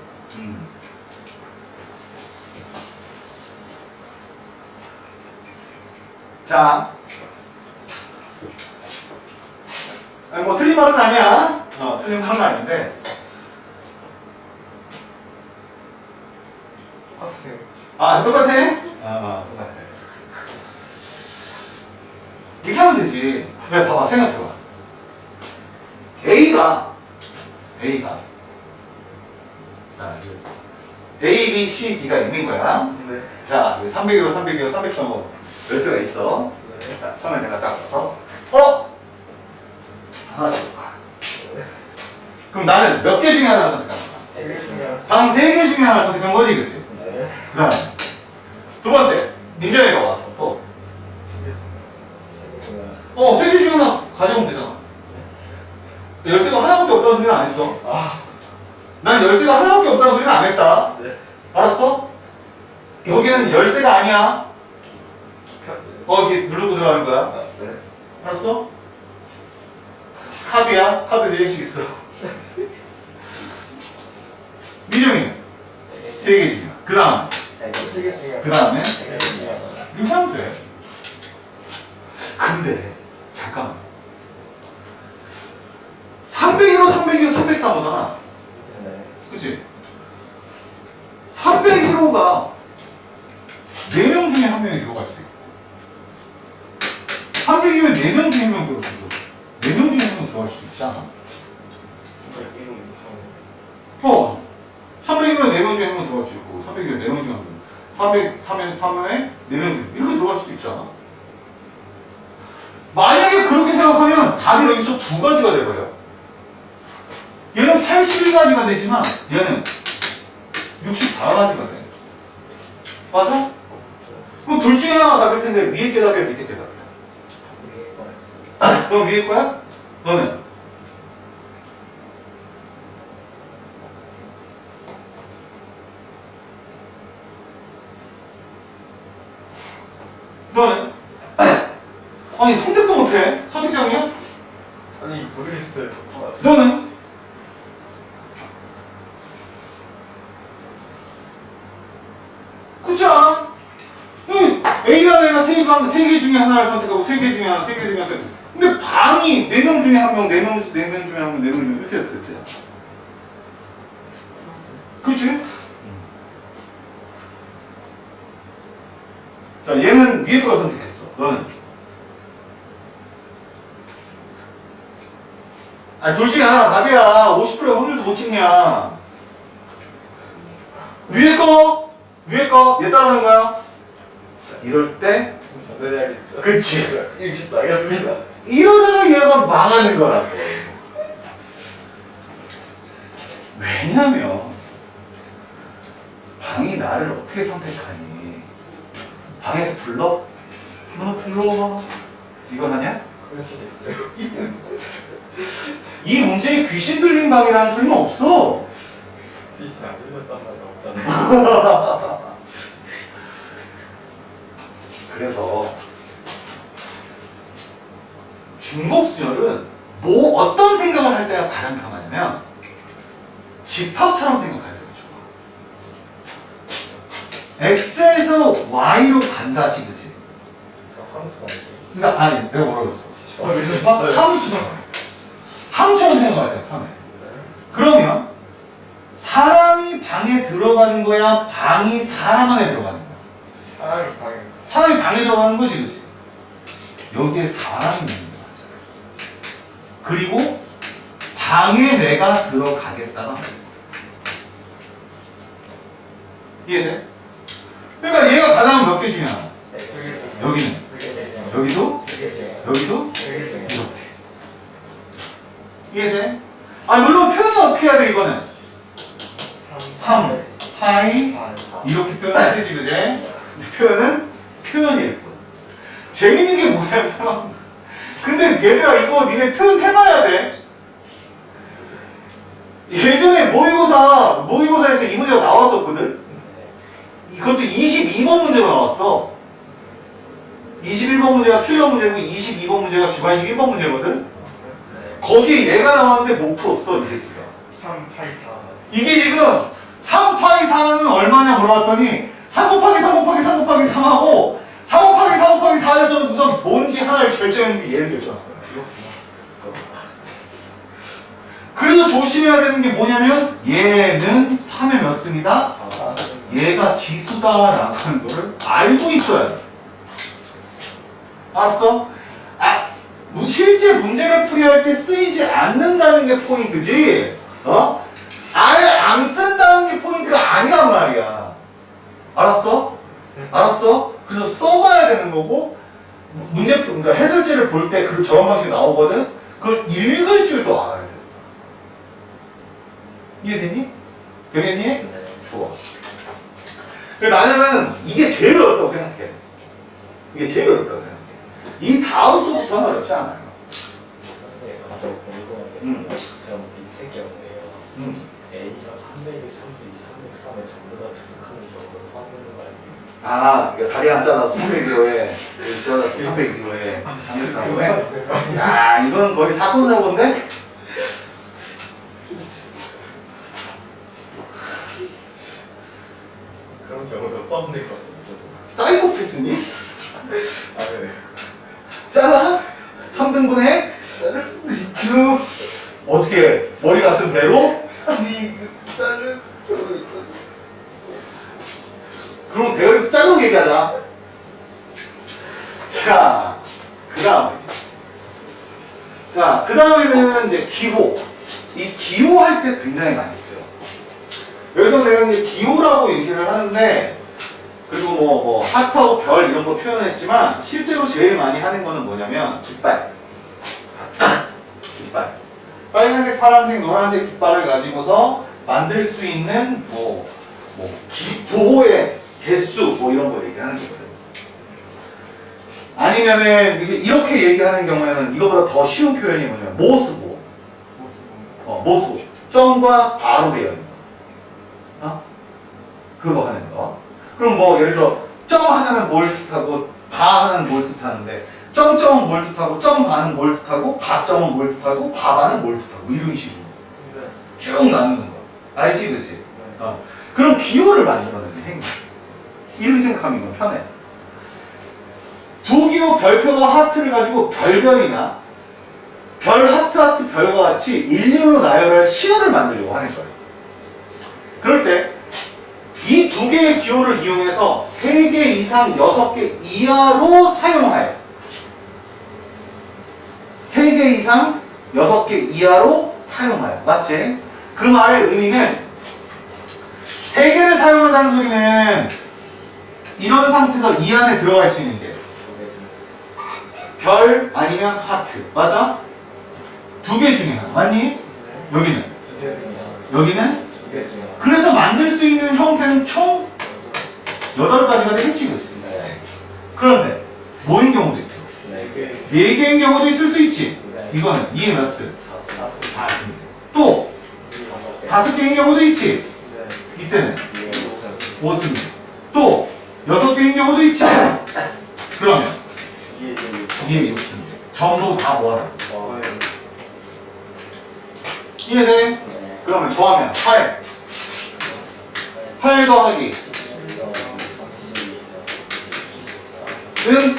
자, 아니 뭐 틀린 말은 아니야. 틀린 말은 아닌데. 똑같아? 똑같아. 이렇게 하면 되지. 왜, 봐봐, 생각해봐. A가 자, A, B, C, D가 있는 거야. 네. 자, 301호, 302호, 303호 열쇠가 있어. 자, 처음에 내가 딱 가서 하나씩 볼까. 그럼 나는 몇 개 중에 하나를 선택한 거야? 세개 중에 방 3개 중에 하나를 선택한 거지, 그치? 네. 그 다음에 두 번째, 민정이가 왔어. 또. 세개 중에 3개 중에 하나 가져오면 되잖아. 열쇠가 하나밖에 없다는 소리는 안 했어. 난 열쇠가 하나밖에 없다는 소리는 안 했다. 네. 알았어? 여기는 열쇠가 아니야. 이렇게 누르고 들어가는 거야. 네. 알았어? 카드야. 카드 4개씩 있어. 미정이 3개 중이야. 그 다음. 세개 중에 그 다음에 세개 중에 이렇게 하면 돼. 근데 잠깐만. 301호, 302호, 303호잖아. 네. 그치? 301호가 4명 중에 1명이 들어갈 수도 있고 302호에 4명 중에 1명 들어갈 수도 있고 4명 중에 1명 들어갈 수도 있잖아. 어. 301호에 4명 중에 1명 들어갈 수 있고 302호에 4명 중에 1명 303회 4명 중에 이렇게 들어갈 수도 있잖아. 만약에 그렇게 생각하면 답이 여기서 두 가지가 돼버려. 얘는 81가지가 되지만 얘는 64가지가 돼. 맞아? 그럼 둘 중에 하나가 답일 텐데 위에 게 답이야, 밑에 게 답이야? 그럼 위에 거야? 너는? 너는? 아니 선택도 못해? 선택장이야? 아니 모르겠어요. 너는? 그렇지 않아? A라는 애가 세 개 중에 하나를 선택하고 3개 중에 하나, 3개 중에 하나. 근데 방이 4명 중에 1명, 4명 중에 1명, 4명 중에 이렇게 됐대요. 그치? 자, 얘는 위에 걸 선택했어. 너는? 아니, 둘 중에 하나 답이야. 50%의 확률도 못 찍냐. 위에 거, 얘 따라하는 거야. 자, 이럴 때, 전해야겠죠. 그치. 일식 나겠습니다. 이러다가 얘가 망하는 거라고. 왜냐면, 방이 나를 어떻게 선택하니? 방에서 불러? 너 들어와. 이건 하냐? 그럴 수도 있죠. 이 문제에 귀신 들린 방이라는 소리는 없어. 빛이 안 들렸단 말이 없잖아요. 그래서 중복수열은 어떤 생각을 할 때가 가장 편하냐면 집합처럼 생각할 때가 좋아. X에서 Y로 간다지, 그치? 저 함수 아니에요. 그러니까 아니, 내가 뭐라고 했어? 함수처럼 생각할 때가 편해. 그러면 사람이 방에 들어가는 거야? 방이 사람 안에 들어가는 거야? 사람이 방에 사람이 방에 들어가는 거지, 그치? 여기에 사람이 있는 거야. 그리고 방에 내가 들어가겠다가 이해돼? 그러니까 얘가 가려면 몇 개 중에 하나? 여기는? 여기도? 여기도? 이렇게. 이해돼? 물론 표현은 어떻게 해야 돼, 이거는? 3, 파이, 이렇게 표현해야 되지, 그지? 표현은 표현일 뿐. 재밌는 게 뭐냐면, 근데 얘들아, 이거 니네 표현해봐야 돼. 예전에 모의고사에서 이 문제가 나왔었거든? 이것도 22번 문제가 나왔어. 21번 문제가 킬러 문제고 22번 문제가 주관식 1번 문제거든? 거기에 얘가 나왔는데 못 풀었어, 이 새끼가. 3, 8, 4. 이게 지금 3 파이 4는 얼마냐 물어봤더니 3 곱하기 3 곱하기 3 곱하기 3하고 4 곱하기 4 곱하기 4에서 우선 뭔지 하나를 결정했는데 얘를 결정한 거야. 그래서 조심해야 되는 게 뭐냐면 얘는 3의 몇 승이다? 얘가 지수다라는 거를 알고 있어야 돼. 알았어? 실제 문제를 풀이할 때 쓰이지 않는다는 게 포인트지, 아예 안 쓴다는 게 포인트가 아니란 말이야. 알았어? 알았어? 그래서 써봐야 되는 거고, 그러니까 해설지를 볼 때 저런 방식이 나오거든? 그걸 읽을 줄도 알아야 돼. 이해되니? 되겠니? 네. 좋아. 그래서 나는 이게 제일 어렵다고 생각해. 이게 제일 어렵다고 생각해. 이 다음 수부터는 어렵지 않아요. 선생님 가서 궁금한 게 있어요. 저 밑에 경우에요. A가 300이 302, 303에 전부 다 투석하는 정도로 써놓는 거 아니에요? 아, 그러니까 다리 안 잘라서 300kg에, 잘라서 300kg에, 당겼다고에? 야, 이건 거의 사고사고인데? 그런 경우도 포함될 것 같아요. 사이코패스니? 아, 네. 잘라? 3등분해? 자를 수도 있죠. 쭉. 어떻게, 머리 가슴 배로? 아니, 자를 수도 있죠. 그럼 대가리 자르고 얘기하자. 자, 그 다음에는 이제 기호. 이 기호 할 때 굉장히 많이 써요. 여기서 내가 이제 기호라고 얘기를 하는데, 그리고 뭐 하트하고 별 이런 거 표현했지만, 실제로 제일 많이 하는 거는 뭐냐면, 깃발. 깃발. 빨간색, 파란색, 노란색 깃발을 가지고서 만들 수 있는 부호의 개수 뭐 이런 거 얘기하는 거거든. 아니면은 이렇게 얘기하는 경우에는 이거보다 더 쉬운 표현이 뭐냐면 모스보. 모스보. 점과 바로 되어 있는 거. 그거 하는 거. 그럼 뭐 예를 들어 점 하나는 뭘 뜻하고 바 하나는 뭘 뜻하는데 점점은 뭘 뜻하고 점 바는 뭘 뜻하고 바점은 뭘 뜻하고 바바는 뭘 뜻하고 이런 식으로 쭉 나누는 거. 알지 그치? 그럼 기호를 만들어내는 행위. 이렇게 생각하면 이건 편해. 두 기호 별표와 하트를 가지고 별별이나 별 하트 하트 별과 같이 일렬로 나열할 시호를 만들려고 하는 거예요. 그럴 때 이 두 개의 기호를 이용해서 3개 이상 6개 이하로 사용하여 3개 이상 6개 이하로 사용하여 맞지? 그 말의 의미는 3개를 사용한다는 소리는 이런 상태에서 이 안에 들어갈 수 있는 게 별 아니면 하트 맞아? 2개 중에 하나 맞니? 여기는 여기는 그래서 만들 수 있는 형태는 총 8가지가 되겠지 그렇지? 그런데 뭐인 경우도 있어 4개인 경우도 있을 수 있지 이거는 2의 몇 수? 4승 또 5개인 경우도 있지 이때는 5승 또 6개인 경우도 있지 그러면 2의 6승 전부 다 모아라 이해돼? 그러면 좋아하면 8 더하기 는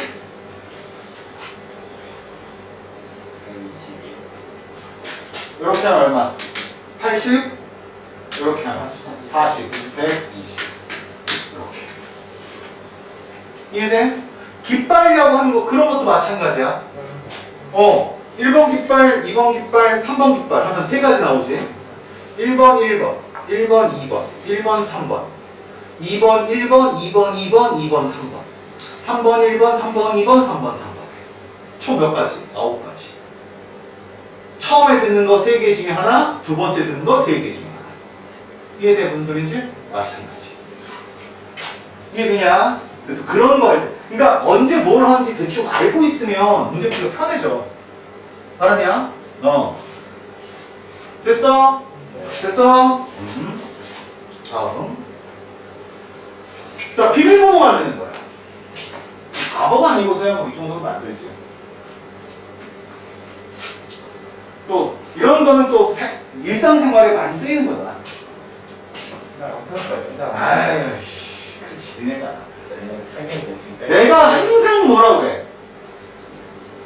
이렇게 하면 얼마? 80 이렇게 하면 40 120 이렇게 이해돼? 깃발이라고 하는 거 그런 것도 마찬가지야 1번 깃발, 2번 깃발, 3번 깃발 하면 3가지 나오지 1번 2번 1번 3번 2번 1번 2번 2번 3번 3번 1번 3번 2번 3번 3번 총 몇 가지? 9가지 처음에 듣는 거 3개 중에 하나 두 번째 듣는 거 3개 중에 하나 이해돼? 무슨 소린지? 마찬가지 이해되냐? 그래서 그런 거 할 때 그러니까 언제 뭘 하는지 대충 알고 있으면 문제 풀기가 편해져 알았냐? 됐어? 됐어? 다음 자 비밀번호 만드는 거야 바보가 아니고서야 뭐 이 정도는 만들지 또 이런 거는 또 일상생활에 많이 쓰이는 거잖아 아이씨 그렇지 내가 항상 뭐라 그래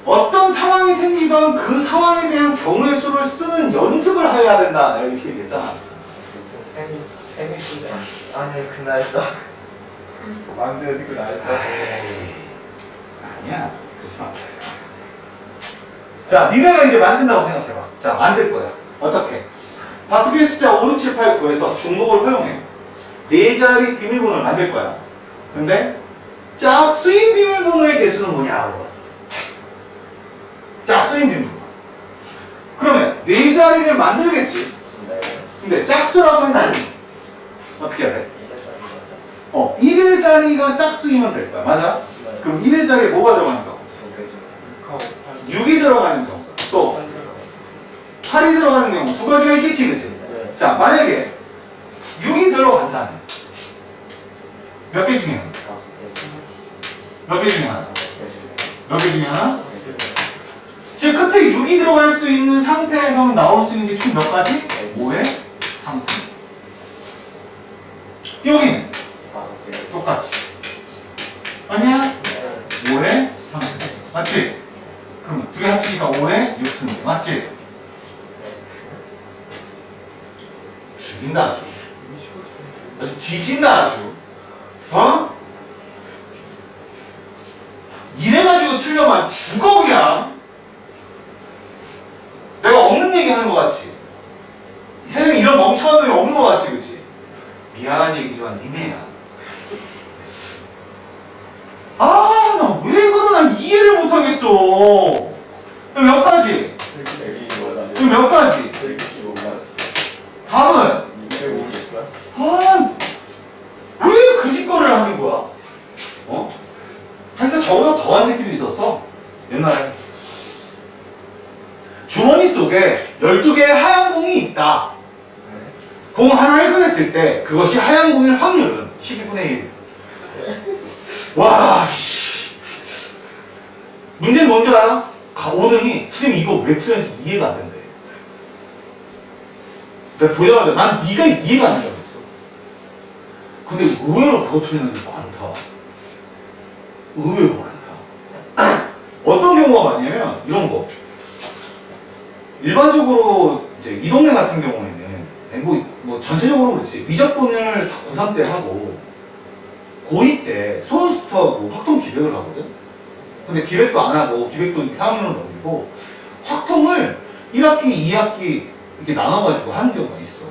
어떤 상황이 생기던 그 상황에 대한 경우의 수를 쓰는 연습을 해야 된다 내가 이렇게 얘기했잖아 생일 쓰지 아니 그 날짜 만들어지 그 날짜 아니야 그렇지 마. 자 니네가 이제 만든다고 생각해봐 자 만들 거야 어떻게 5개의 숫자 5, 6, 7, 8, 9에서 중복을 허용해 4자리 비밀번호를 만들 거야 근데 짝수인 비밀번호의 개수는 뭐냐 물어봤어 짝수인 비밀번호 그러면 4자리를 만들겠지 근데 짝수 짝수라고 했으니 어떻게 해야 돼? 1일짜리가 짝수이면 될 거야. 맞아? 그럼 1일짜리에 뭐가 들어가는 경우? 6이 들어가는 경우. 또 8이 들어가는 경우. 두 가지가 있겠지, 그치? 자, 만약에 6이 들어간다면 몇 개 중에 하나? 몇 개 중에 하나? 몇 개 중에 하나? 즉 끝에 6이 들어갈 수 있는 상태에서는 나올 수 있는 게 총 몇 가지? 5의 3승. 여기는 똑같이. 아니야? 5의 3승. 맞지? 그럼 두 개 합치니까 5의 6승. 맞지? 죽인다 아주. 아주 뒤진다 아주. 어? 이래가지고 틀려만 죽어 그냥. 내가 없는 얘기 하는 거 같지? 이 세상에 이런 멍청한 놈이 없는 거 같지, 그치? 미안한 얘기지만 니네야. 아, 나 왜 그러나 이해를 못하겠어. 몇 가지? 몇 가지? 답은? 아, 왜 그 짓거리를 하는 거야? 어? 항상 저보다 더한 새끼도 있었어. 옛날에. 주머니 속에 12개의 하얀 공이 있다. 공 하나를 꺼냈을 때 그것이 하얀 공일 확률은 12분의 1. 와, 씨. 문제는 뭔지 알아? 오더니 선생님 이거 왜 틀렸는지 이해가 안 된대. 내가 보자마자 난 네가 이해가 안 된다고 했어. 근데 의외로 그거 틀리는 게 많다. 의외로 많다. 어떤 경우가 많냐면 이런 거. 일반적으로 이제 이 동네 같은 경우에는 뭐 전체적으로 그렇지 미적분을 고3 때 하고 고2 때 소원수투하고 확통 기백을 하거든. 근데 기백도 안 하고 기백도 2, 3학년을 넘기고 확통을 1학기, 2학기 이렇게 나눠가지고 하는 경우가 있어.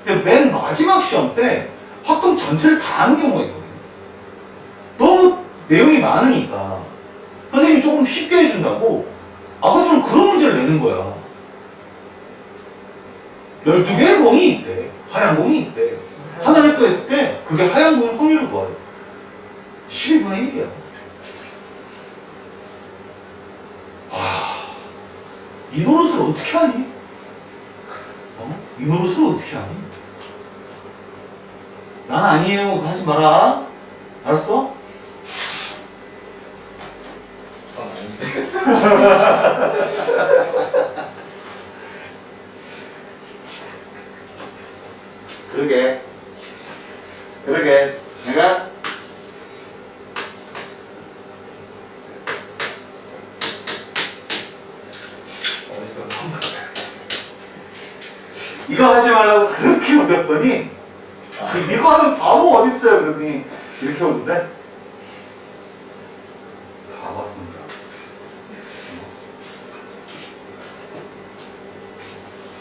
근데 맨 마지막 시험 때 확통 전체를 다 하는 경우가 있거든. 너무 내용이 많으니까 선생님이 조금 쉽게 해준다고 아까처럼 그런 문제를 내는 거야. 12개의 공이 있대. 하얀 공이 있대. 하나를 꺼냈을 때 그게 하얀 공의 확률을 구하래. 12분의 1이야. 와, 이 노릇을 어떻게 하니? 이 노릇을 어떻게 하니? 난 아니에요. 그거 하지 마라. 알았어? 그러게 내가 이거 하지 말라고 그렇게 어렸더니 이거 하는 바보 어딨어요 그러더니 이렇게 오는데 다 봤습니다.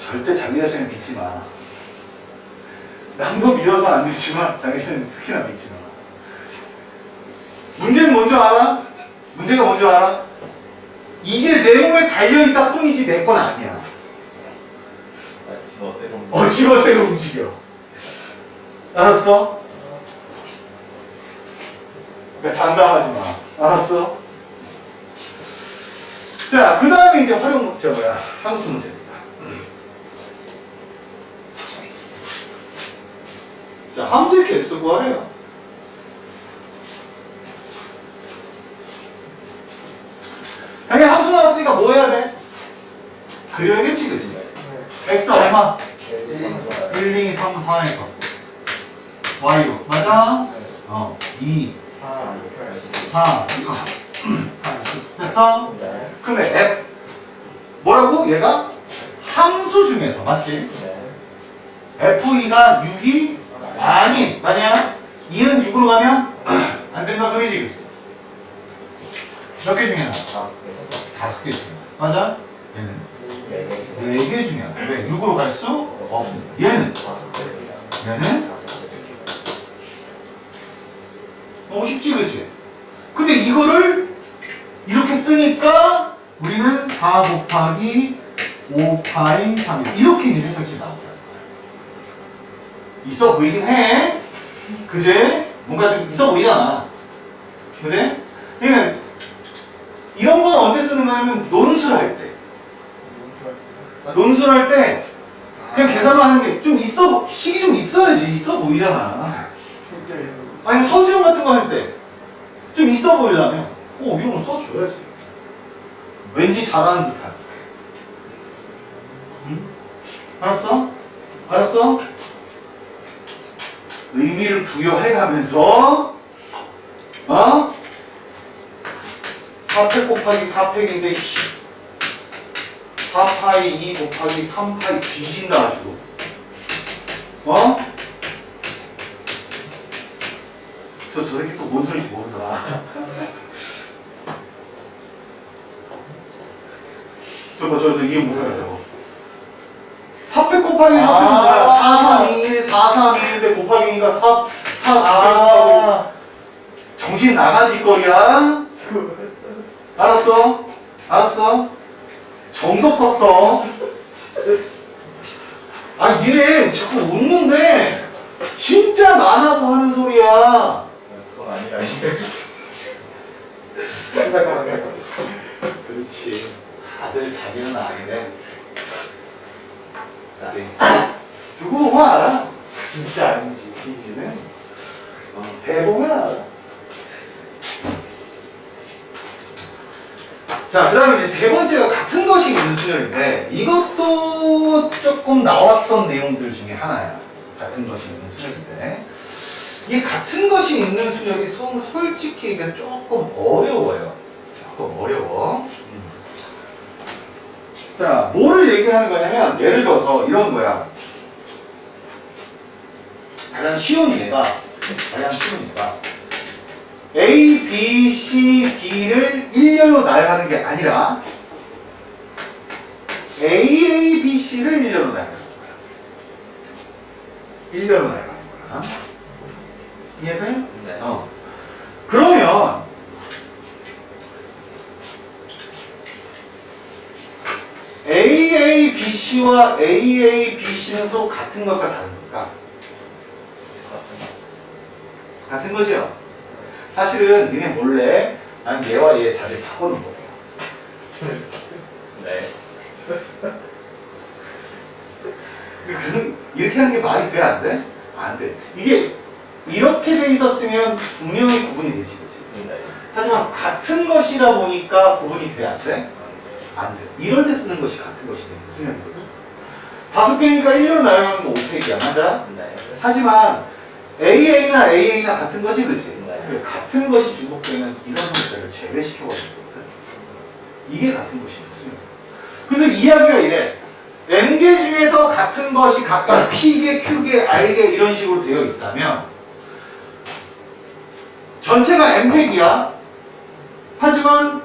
절대 자기 자신을 믿지 마. 남도 믿어서 안 되지만 자기 자신은 특히나 믿지 마. 문제는 뭔지 알아? 문제가 뭔지 알아? 이게 내 몸에 달려있다 뿐이지 내 건 아니야. 집어대로 움직여. 알았어? 그러니까 장담하지 마. 알았어? 자, 그 다음에 이제 함수 문제입니다. 자, 함수의 개수 구하래요. 당연히 함수 나왔으니까 뭐 해야 돼? 그려야겠지, 그치? x 얼마? 1, 2, 3, 4에서 y로 맞아? 2, 4 이거 됐어? 근데 f 뭐라고? 얘가 함수 중에서 맞지? f2가 6이 아니야? 2는 6으로 가면 안 된다 소리지, 그치? 몇 개 중에 하나? 5개 중에 하나 맞아? 얘는 4개 중에 하나. 왜? 6으로 갈 수 없습니다. 얘는 쉽지, 그치? 근데 이거를 이렇게 쓰니까 우리는 4 곱하기 5파이 3 이렇게 이제 해석이 나오더라고요. 있어 보이긴 해. 그지? 뭔가 좀 있어 보이잖아. 그지? 그러니까 이런 건 언제 쓰는 거냐면 논술 할 때. 논술 할 때 그냥 계산만 하는 게 좀 있어, 식이 좀 있어야지. 있어 보이잖아. 아니면 서술형 같은 거 할 때 좀 있어 보이려면 이런 거 써줘야지. 왠지 잘하는 듯한. 응? 알았어? 알았어? 의미를 부여해가면서 4팩 곱하기 4팩인데 4파이 2 곱하기 3파이 뒤진다 가지고 저 새끼 또 뭔 소리인지 모른다. 저 이게 무슨 소리야 저거. 4팩 곱하기 4팩은 뭐야? 4, 3, 2, 1, 4, 3, 2, 1인데 곱하기니까 4 곱하기 정신 나간 짓거리야? 알았어? 알았어? 정도 컸어. 아니 니네 자꾸 웃는데 진짜 많아서 하는 소리야. 그건 아니라 그렇지. 다들 자기는 아니래. 두고 보면 알아. 진짜 아닌지 빈지는 대보면 알아. 자, 그 다음에 이제 세 번째가 같은 것이 있는 수열인데 이것도 조금 나왔던 내용들 중에 하나야. 같은 것이 있는 수열인데 이 같은 것이 있는 수열이 솔직히 이게 조금 어려워요. 조금 어려워. 자, 뭐를 얘기하는 거냐면 예를 들어서 이런 거야. 가장 쉬운 예가 A, B, C, D를 일렬로 나열하는 게 아니라 A, A, B, C를 일렬로 나열하는 거야. 일렬로 나열하는 거야. 이해돼? 네. 그러면 A, A, B, C와 A, A, B, C는 서로 같은 것과 다른 걸까? 같은 거죠? 사실은 니네 몰래 난 얘와 얘 자리를 바꾸는 거예요. 네. 이렇게 하는 게 말이 돼? 안 돼? 안 돼. 이게 이렇게 돼 있었으면 분명히 구분이 되지, 그치? 네. 하지만 같은 것이라 보니까 구분이 돼? 안 돼? 안 돼. 이럴 때 쓰는 것이 같은 것이 되는 수명이거든. 5개니까 1로 나열하는 거 5팩이야, 맞아? 네. 하지만 AA나 AA나 같은 거지, 그치? 네. 같은 것이 중복되면 이런 형태를 제외시켜버리는 거거든. 이게 같은 것이 수명. 그래서 이야기가 이래. N개 중에서 같은 것이 각각 P개, Q개, R개 이런 식으로 되어 있다면 전체가 N팩이야. 하지만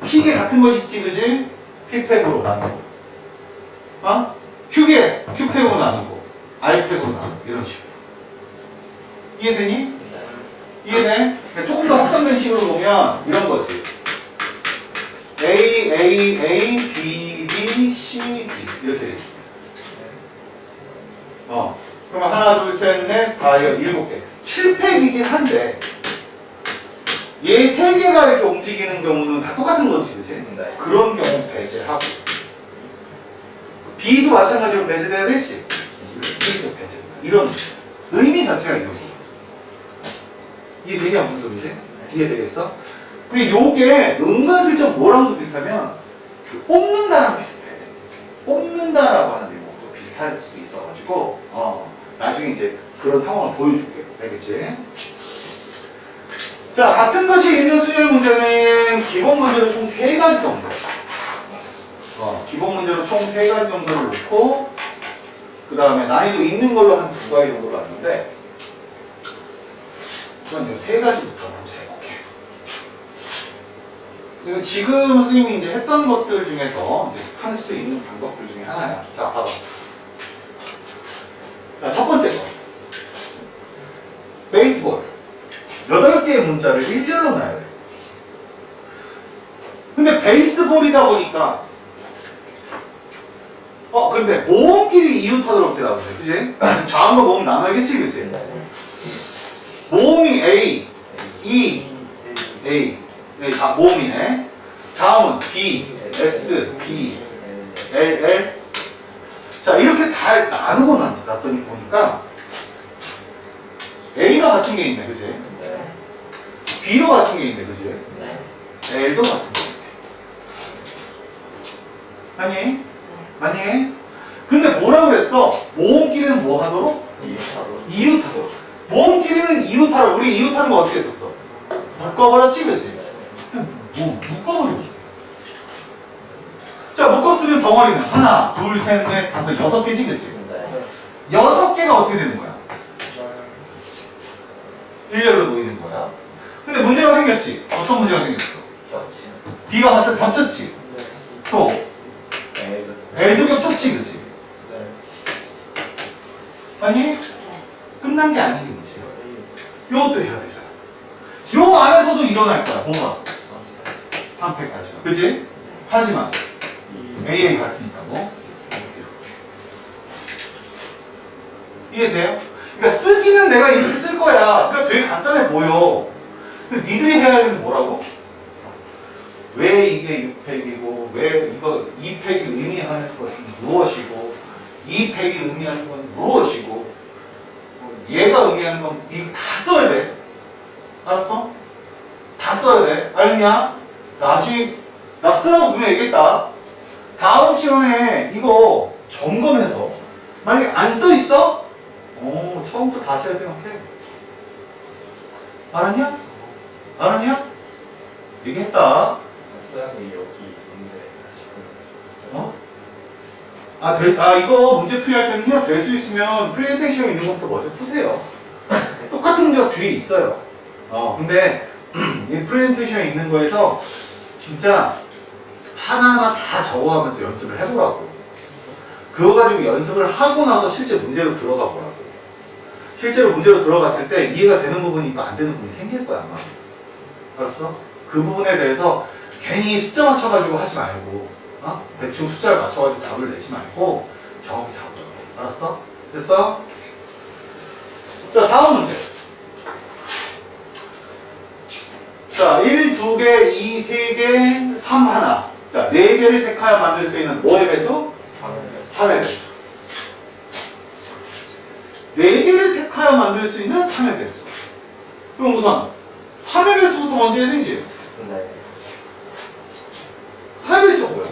P개 같은 것이 있지, 그지? P팩으로 나누고 Q개, Q팩으로 나누고 R팩으로 나누고 이런 식으로. 이해되니? 이해돼? 그러니까 조금 더 확장된 식으로 보면 이런 거지. A, A, A, B, B, C, D 이렇게 돼 있습니다. 그러면 하나, 둘, 셋, 넷, 다 이거 7개. 7팩이긴 한데 얘 3개가 이렇게 움직이는 경우는 다 똑같은 거지, 그치? 네. 그런 경우 배제하고 B도 마찬가지로 배제돼야 되지? B도 배제된다. 이런 의미 자체가 이런 거. 이해되냐 무슨 소리지? 이해되겠어? 근데 요게 은근슬쩍 뭐랑도 비슷하면 그 뽑는다랑 비슷해. 뽑는다라고 하는 내용도 비슷할 수도 있어가지고 나중에 이제 그런 상황을 보여줄게. 알겠지? 자, 같은 것이 있는 수열 문제는 기본 문제로 총 3가지 정도. 기본 문제로 총 3가지 정도를 놓고 그 다음에 난이도 있는 걸로 한 2가지 정도로 왔는데 우선 이 3가지부터 먼저 해볼게. 이건 지금 선생님이 이제 했던 것들 중에서 이제 할 수 있는 방법들 중에 하나야. 자, 봐봐. 자, 첫 번째 거. 베이스볼. 8개의 문자를 일렬로 나열해. 근데 베이스볼이다 보니까 근데 모음끼리 이웃하도록 이렇게 나오네. 그지? 좌우과 모음 나눠야겠지, 그치? 모음이 A, E, A. 모음이네. 좌우는 B, S, B, L, L. 자, 이렇게 다 나누고 놨더니 보니까 A가 같은 게 있네, 그치? B도 같은 게 있네, 그치? L도 같은 게 있네. 아니? 아니? 근데 뭐라고 그랬어? 모음끼리는 뭐 하도록? 이웃하도록. 모음끼리는 이웃하도록. 우리 이웃하는 거 어떻게 했었어? 묶어버렸지, 그치? 뭐, 묶어버려. 자, 묶었으면 덩어리는 하나, 둘, 셋, 넷, 다섯, 6개지, 그치? 6개가 어떻게 되는 거야? 일렬로 놓이는 거야. 근데 문제가 생겼지? 어떤 문제가 생겼어? B가 겹쳤지? 또 L도 겹쳤지, 그치? 아니, 끝난 게 아닌 게 문제야. 요것도 해야 되잖아. 요 안에서도 일어날 거야, 뭐가? 3패까지가. 그치? 하지만 AA 같으니까 뭐? 이해돼요? 그러니까 쓰기는 내가 이렇게 쓸 거야. 그러니까 되게 간단해 보여. 근데 니들이 해야 하는 게 뭐라고? 왜 이게 6팩이고 왜 이거 2팩이 의미하는 것은 무엇이고 2팩이 의미하는 건 무엇이고 얘가 의미하는 건 이거 다 써야 돼. 알았어? 다 써야 돼. 알냐? 나중에 나 쓰라고 분명 얘기했다. 다음 시간에 이거 점검해서 만약에 안 써 있어? 처음부터 다시 할 생각해. 알았냐? 알았냐? 얘기했다. 쌤이 여기 문제 이거 문제 풀이할 때는요, 될 수 있으면 프레젠테이션 있는 것부터 먼저 푸세요. 똑같은 문제가 뒤에 있어요. 근데 이 프레젠테이션 있는 거에서 진짜 하나하나 다 적어가면서 연습을 해보라고. 그거 가지고 연습을 하고 나서 실제 문제로 들어가 보라고. 실제로 문제로 들어갔을 때 이해가 되는 부분이 있고 안 되는 부분이 생길 거야, 아마. 알았어? 그 부분에 대해서 괜히 숫자 맞춰가지고 하지 말고, 대충 숫자를 맞춰가지고 답을 내지 말고 정확히 잡으라고. 알았어? 됐어? 자, 다음 문제. 자, 1, 2개, 2, 3개, 3 하나. 자, 4개를 택하여 만들 수 있는 뭐의 배수? 3의 배수. 4개를 택하여 만들 수 있는 3의 배수. 그럼 우선 3의 배수부터 먼저 해야 되지? 3의 배수가 뭐야?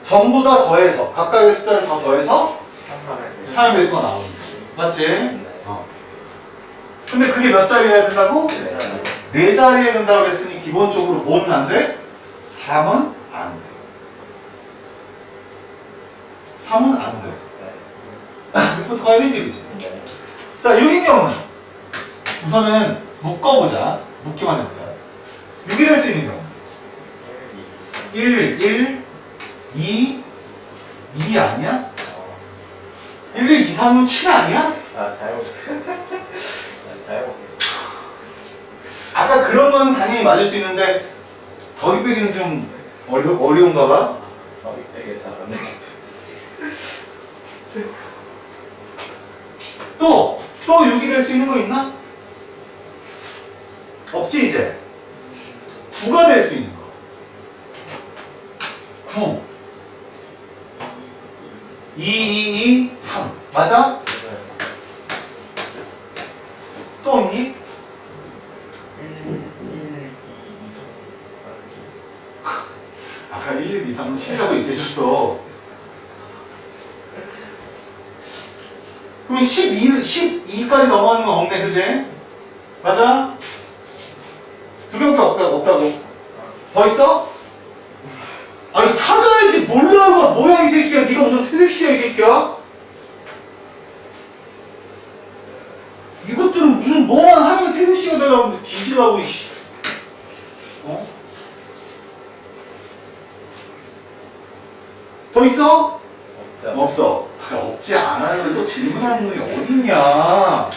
전부 다 더해서, 각각의 숫자를 다 더해서 3의 배수가 나오는 거지. 맞지? 근데 그게 몇 자리여야 된다고? 4자리에 된다고 그랬으니 기본적으로 뭐는 안 돼? 3은 안 돼. 3은 안 돼. 이거부터 가야 되지, 그치? 자, 6인 경우는 우선은 묶어보자. 묶기만 해보자. 6이 될 수 있는 경우 1, 2, 2 아니야? 1, 2, 3은 7 아니야? 잘못. 아까 그런 건 당연히 맞을 수 있는데 더기 빼기는 좀 어려운가 봐? 저기 되게 잘하네. 또 6이 될 수 있는 거 있나? 없지 이제. 9가 될 수 있는 거. 9 2, 3 맞아? 또 있니? 아까 1, 2, 3은 7이라고 얘기하셨어. 그럼 12까지 넘어가는 건 없네, 그제? 맞아? 2명밖에 없다고. 더 있어? 아니, 찾아야지. 몰라, 이거. 뭐야, 이 새끼야. 네가 무슨 새새끼야, 이 새끼야? 이것들은 무슨 뭐만 하면 새새끼가 되려고 뒤지라고, 이씨. 더 있어? 없어. 없지 않아요. 또 질문하는 분이 어딨냐.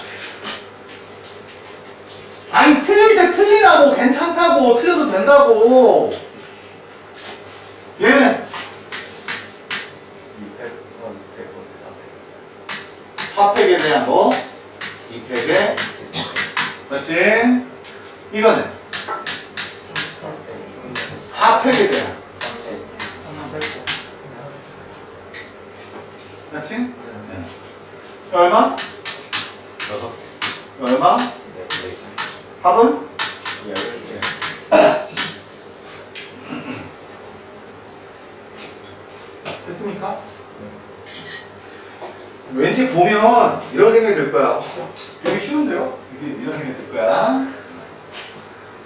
아니, 틀릴 때 틀리라고. 괜찮다고. 틀려도 된다고. 얘는 4팩에 대한 거 2팩에 맞지? 이거는 4팩에 대한 맞지? 네. 얼마? 6 얼마? 합은? 됐습니까? 왠지 보면 이런 생각이 들 거야. 되게 쉬운데요? 이런 생각이 들 거야.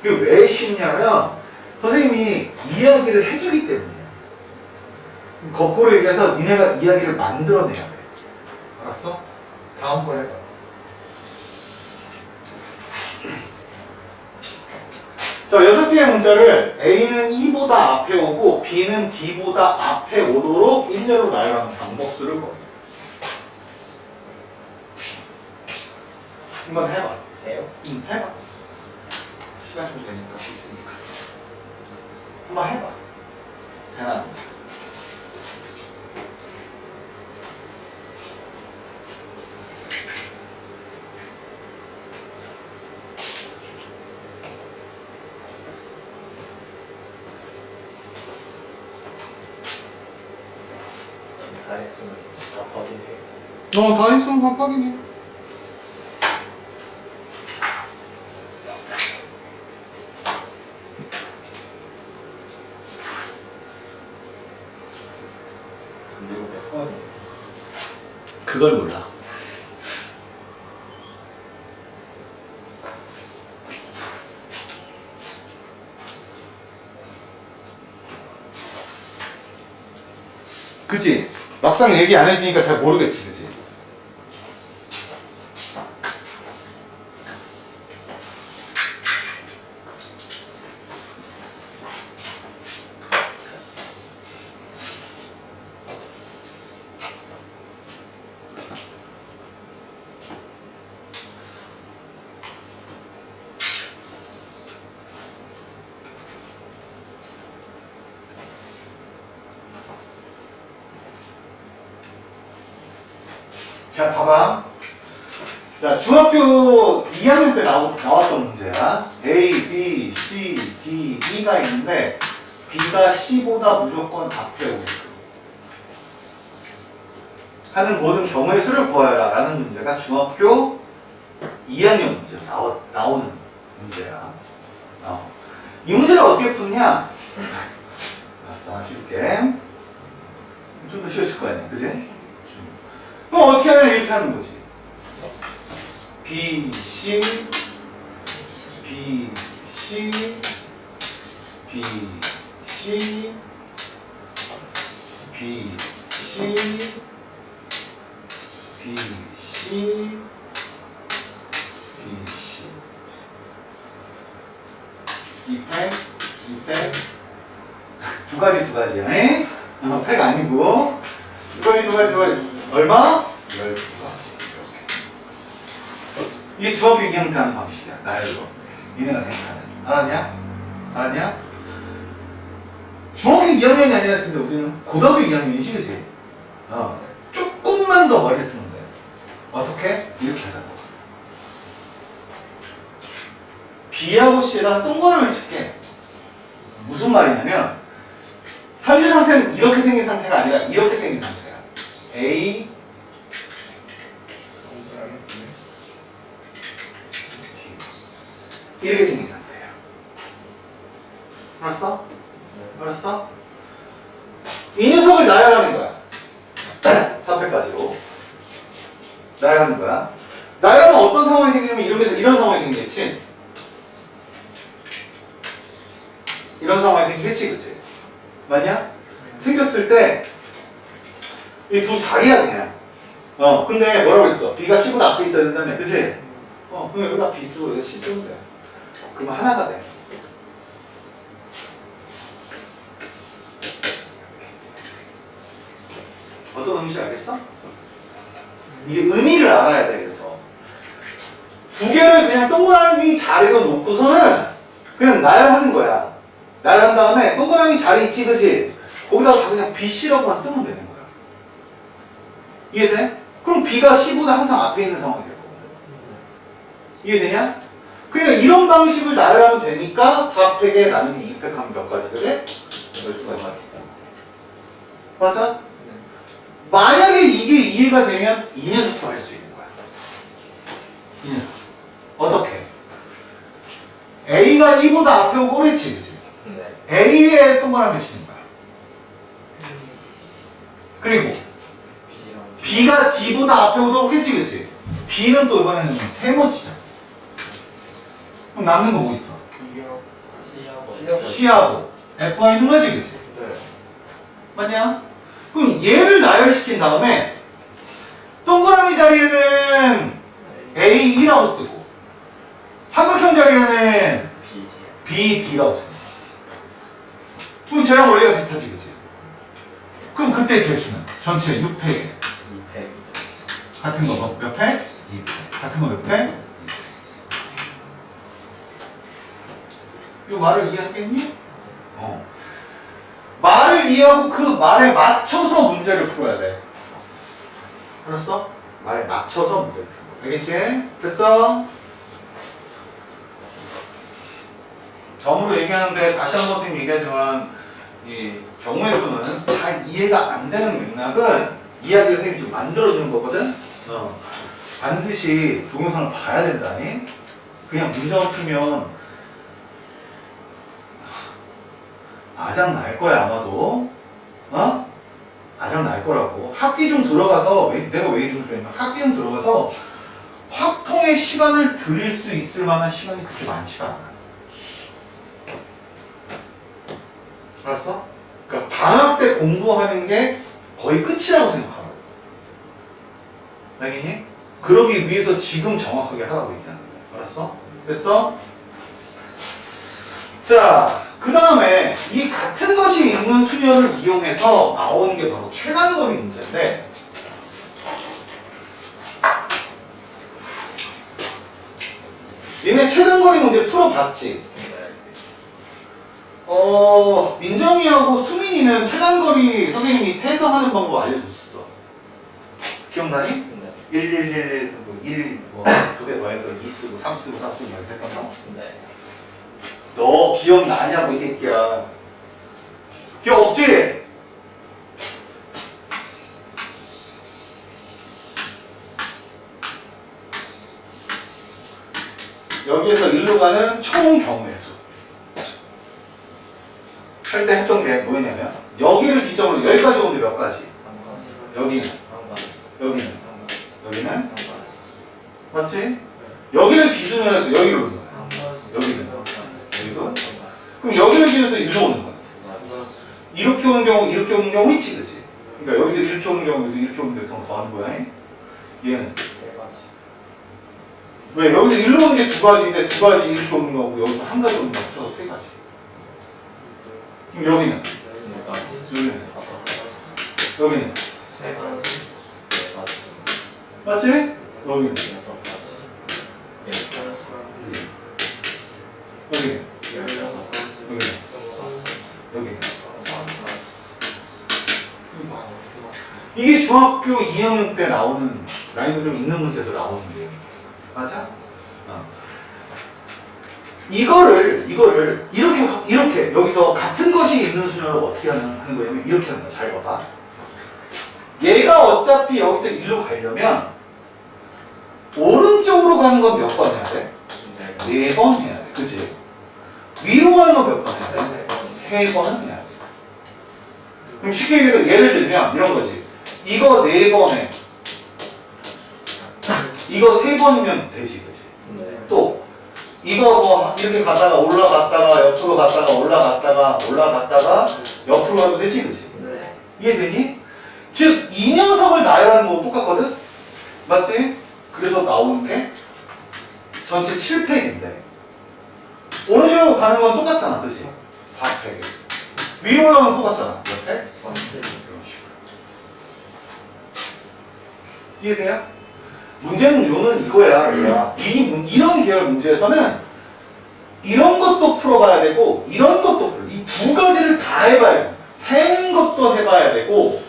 그게 왜 쉽냐면 선생님이 이야기를 해주기 때문이야. 거꾸로 얘기해서 니네가 이야기를 만들어내야 돼. 알았어? 다음 거 해봐. 자, 6개의 문자를 A는 E보다 앞에 오고 B는 D보다 앞에 오도록 일렬로 나열하는 방법수를 구해. 한번 해봐. 해요? 해봐. 시간 좀 되니까 있으니까. 한번 해봐. 되나? 다 했으면 다 확인해요. 다 했으면 다 확인해. 그리고 몇 번? 그걸 몰라. 그치? 막상 얘기 안 해주니까 잘 모르겠지, 그치? 자, 봐봐. 자, 중학교 2학년 때 나왔던 문제야. A, B, C, D, E가 있는데 B가 C보다 무조건 앞에 오고 하는 모든 경우의 수를 구하여라 라는 문제가 중학교 2학년 문제 나오는 문제야. 이 문제를 어떻게 푸느냐? 알았어, 줄게. 좀 더 쉬워질 거 아니야, 그지? 그럼 어떻게 하냐, 이렇게 하는 거지. B, C, B, C, B, C, B, C, B, C, B, C. 이 팩. 두 가지야. 에? 팩 아니고. 두 가지. 얼마? 12가지. 이게 중학교 2학년 때 하는 방식이야. 나열로. 니네가 생각하는. 알았냐? 중학교 2학년이 아니라 근데 우리는 고등학교 2학년이지, 그치? 조금만 더 머리를 쓰면 돼. 어떻게? 이렇게 하자고. B하고 C에다 동그라미를 칠게. 무슨 말이냐면 현재 상태는 이렇게 생긴 상태가 아니라 이렇게 생긴 상태야. A, 이렇게 생긴 상태예요. 알았어? 이 녀석을 나열하는 거야. 3패까지로 나열하는 거야. 나열하면 어떤 상황이 생기냐면 이런 상황이 생기겠지. 이런 상황이 생기겠지, 그치? 맞냐? 생겼을 때 이 두 자리야 그냥. 근데 뭐라고 했어? B가 C보다 앞에 있어야 된다며, 그치? 그럼 여기다 B 쓰고 여기다 C 쓰면 돼. 그러면 하나가 돼. 어떤 의미인지 알겠어? 이게 의미를 알아야 돼. 그래서 두 개를 그냥 동그라미 자리로 놓고서는 그냥 나열하는 거야. 나열한 다음에 동그라미 자리 있지, 그치? 거기다가 다 그냥 BC라고만 쓰면 되는 거야. 이해돼? 그럼 B가 C보다 항상 앞에 있는 상황이 될 거고. 이해되냐? 그러니까 이런 방식을 나열하면 되니까 4팩에 나누기 2팩 하면 몇 가지 그래? 12가지. 맞아? 만약에 이게 이해가 되면 이 녀석도 할 수 있는 거야. 이 녀석. 어떻게? A가 E보다 앞에 오고 그랬지, 그치? 네. A에 동그라미 치는 거야. 그리고 B가 D보다 앞에 오도록 했지, 그치? B는 또 이번에는 세모 치자. 그럼 남는 거 뭐 있어? C하고 F가 있는 거지, 그치? 네. 맞냐? 그럼 얘를 나열시킨 다음에 동그라미 자리에는 A, E라고 쓰고 삼각형 자리에는 B, D라고 쓰고 그럼 쟤랑 원리가 비슷하지, 그치? 그럼 그때 개수는 전체 6팩에 2팩. 같은 거 몇 팩? 2팩. 같은 거 몇 팩? 이 말을 이해하겠니? 말을 이해하고 그 말에 맞춰서 문제를 풀어야 돼. 알았어? 말에 맞춰서 문제를 풀어. 알겠지? 됐어? 점으로 얘기하는데 다시 한번 선생님 얘기하지만 이 경우의 수는 잘 이해가 안 되는 맥락은 이야기를 선생님이 좀 만들어주는 거거든? 반드시 동영상을 봐야 된다니? 그냥 문장을 풀면 아장 날 거야 아마도. 아장 날 거라고. 학기 중 들어가서 내가 왜 이런 줄 알면 학기 중 들어가서 확통의 시간을 드릴 수 있을 만한 시간이 그렇게 많지가 않아. 알았어? 그러니까 방학 때 공부하는 게 거의 끝이라고 생각하라고. 알겠니? 그러기 위해서 지금 정확하게 하라고 얘기하는 거야. 알았어? 됐어? 자, 그 다음에 이 같은 것이 있는 수열을 이용해서 나오는 게 바로 최단거리 문제인데 얘네 최단거리 문제 풀어봤지? 민정이하고 수민이는 최단거리 선생님이 세서 하는 방법 알려줬었어. 기억나니? 네. 1111 1 두 개 더해서 2 쓰고 3 쓰고 4 쓰고 이렇게 했던 거? 네. 너 기억나냐고 이 새끼야. 기억 없지? 여기에서 일로 가는 총 경우의 수. 할 때 했던 게 뭐였냐면 여기를 기점으로 여기까지 오는데 몇 가지? 여기는 여기는 여기는 맞지? 여기를 기준으로 해서 여기로 오는 거야. 여기는 여기도 그럼 여기를 기준해서 일로 오는 거야. 이렇게 오는 경우 이렇게 오는 경우 있지, 그치? 그러니까 여기서 이렇게 오는 경우 여기서 이렇게 오는 게 더 하는 거야. 얘는 왜 여기서 일로 오는 게 두 가지인데 두 가지 이렇게 오는 거고 여기서 한 가지 오는 거 합쳐서 세 가지. 그럼 여기는 여기는 맞지? 여기는 여기는 이게 중학교 2학년 때 나오는 라인도 좀 있는 문제도 나오는 내용이었어. 맞아? 이거를 이렇게 여기서 같은 것이 있는 수열을 어떻게 하는 거냐면 이렇게 하는 거야. 잘 봐봐. 얘가 어차피 여기서 일로 가려면 오른쪽으로 가는 건 몇 번 해야 돼? 4번 해야 돼. 그치? 위로 가는 건 몇 번 해야 돼? 3번은 해야 돼. 그럼 쉽게 얘기해서 예를 들면 이런 거지. 이거 4번에 이거 3번이면 되지, 그치? 또 이거 뭐 이렇게 가다가 올라갔다가 옆으로 갔다가 올라갔다가 옆으로 가도 되지, 그치? 이해되니? 즉 이 녀석을 나열하는 거하고 똑같거든? 맞지? 그래서 나오는 게 전체 7팩인데 오른쪽으로 가는 건 똑같잖아, 그치? 4팩. 위로 올라가는 건 똑같잖아. 몇 팩? 1팩. 이런 식으로. 이해돼요? 문제는 요는 이거야. 이런 계열 문제에서는 이런 것도 풀어봐야 되고 이런 것도 풀어. 이 두 가지를 다 해봐야 돼. 센 것도 해봐야 되고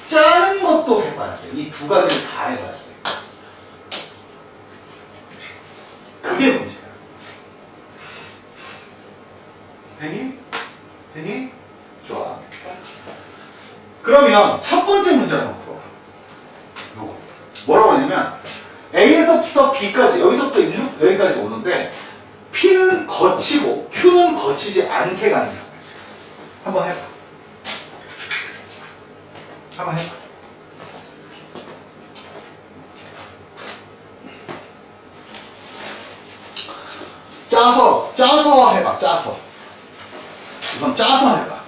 짜는 것도 해봐야 돼. 이 두 가지를 다 해봐야 돼. 그게 문제야. 되니? 되니? 좋아. 그러면 첫 번째 문제를 한번 풀어봐. 요거. 뭐라고 하냐면 A에서부터 B까지, 여기서부터 여기까지 오는데 P는 거치고 Q는 거치지 않게 가는 거야. 한번 해봐. 한번 해봐. 짜서 해봐. 짜서. 우선 짜서 해봐.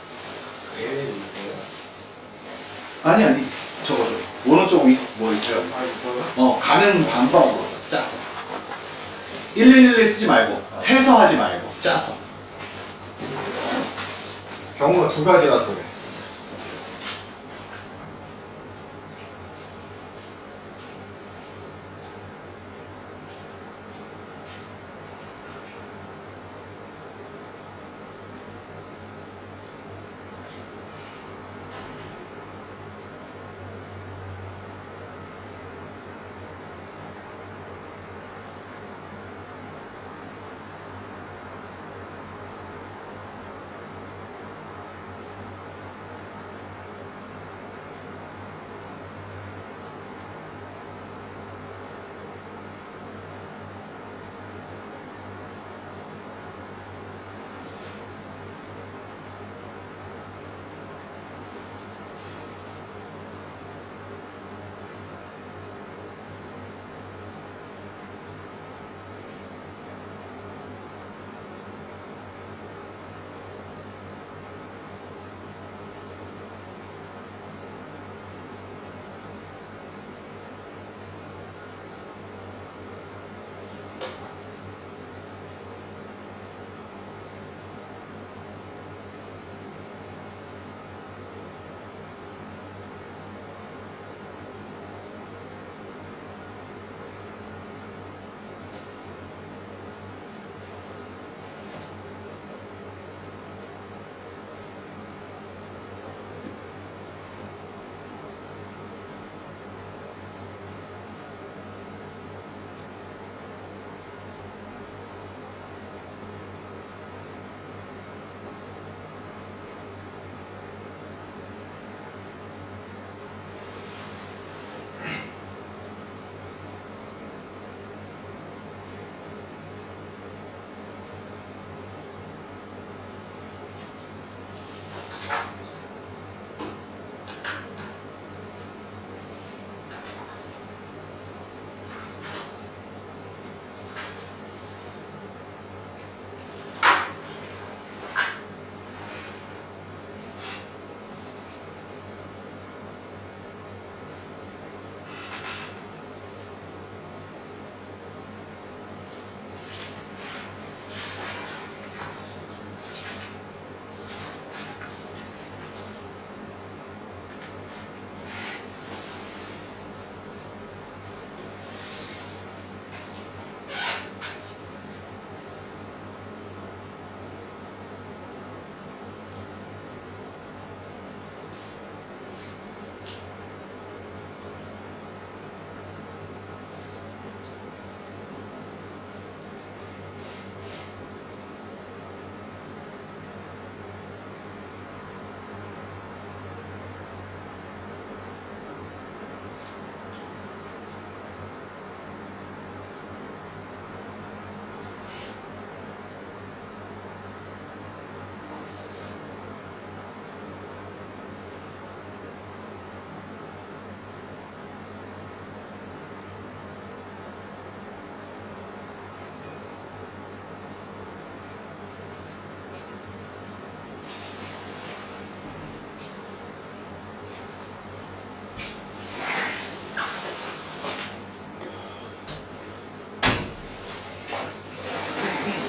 예외도 있어요. 아니. 저거. 오른쪽 뭐 있죠? 아 이거요? 가는 방법으로 짜서. 111 쓰지 말고, 세서 하지 말고, 짜서. 경우가 두 가지라서 그래.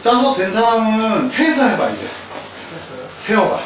짜서 된 사람은 세서 해봐 이제. 세어봐.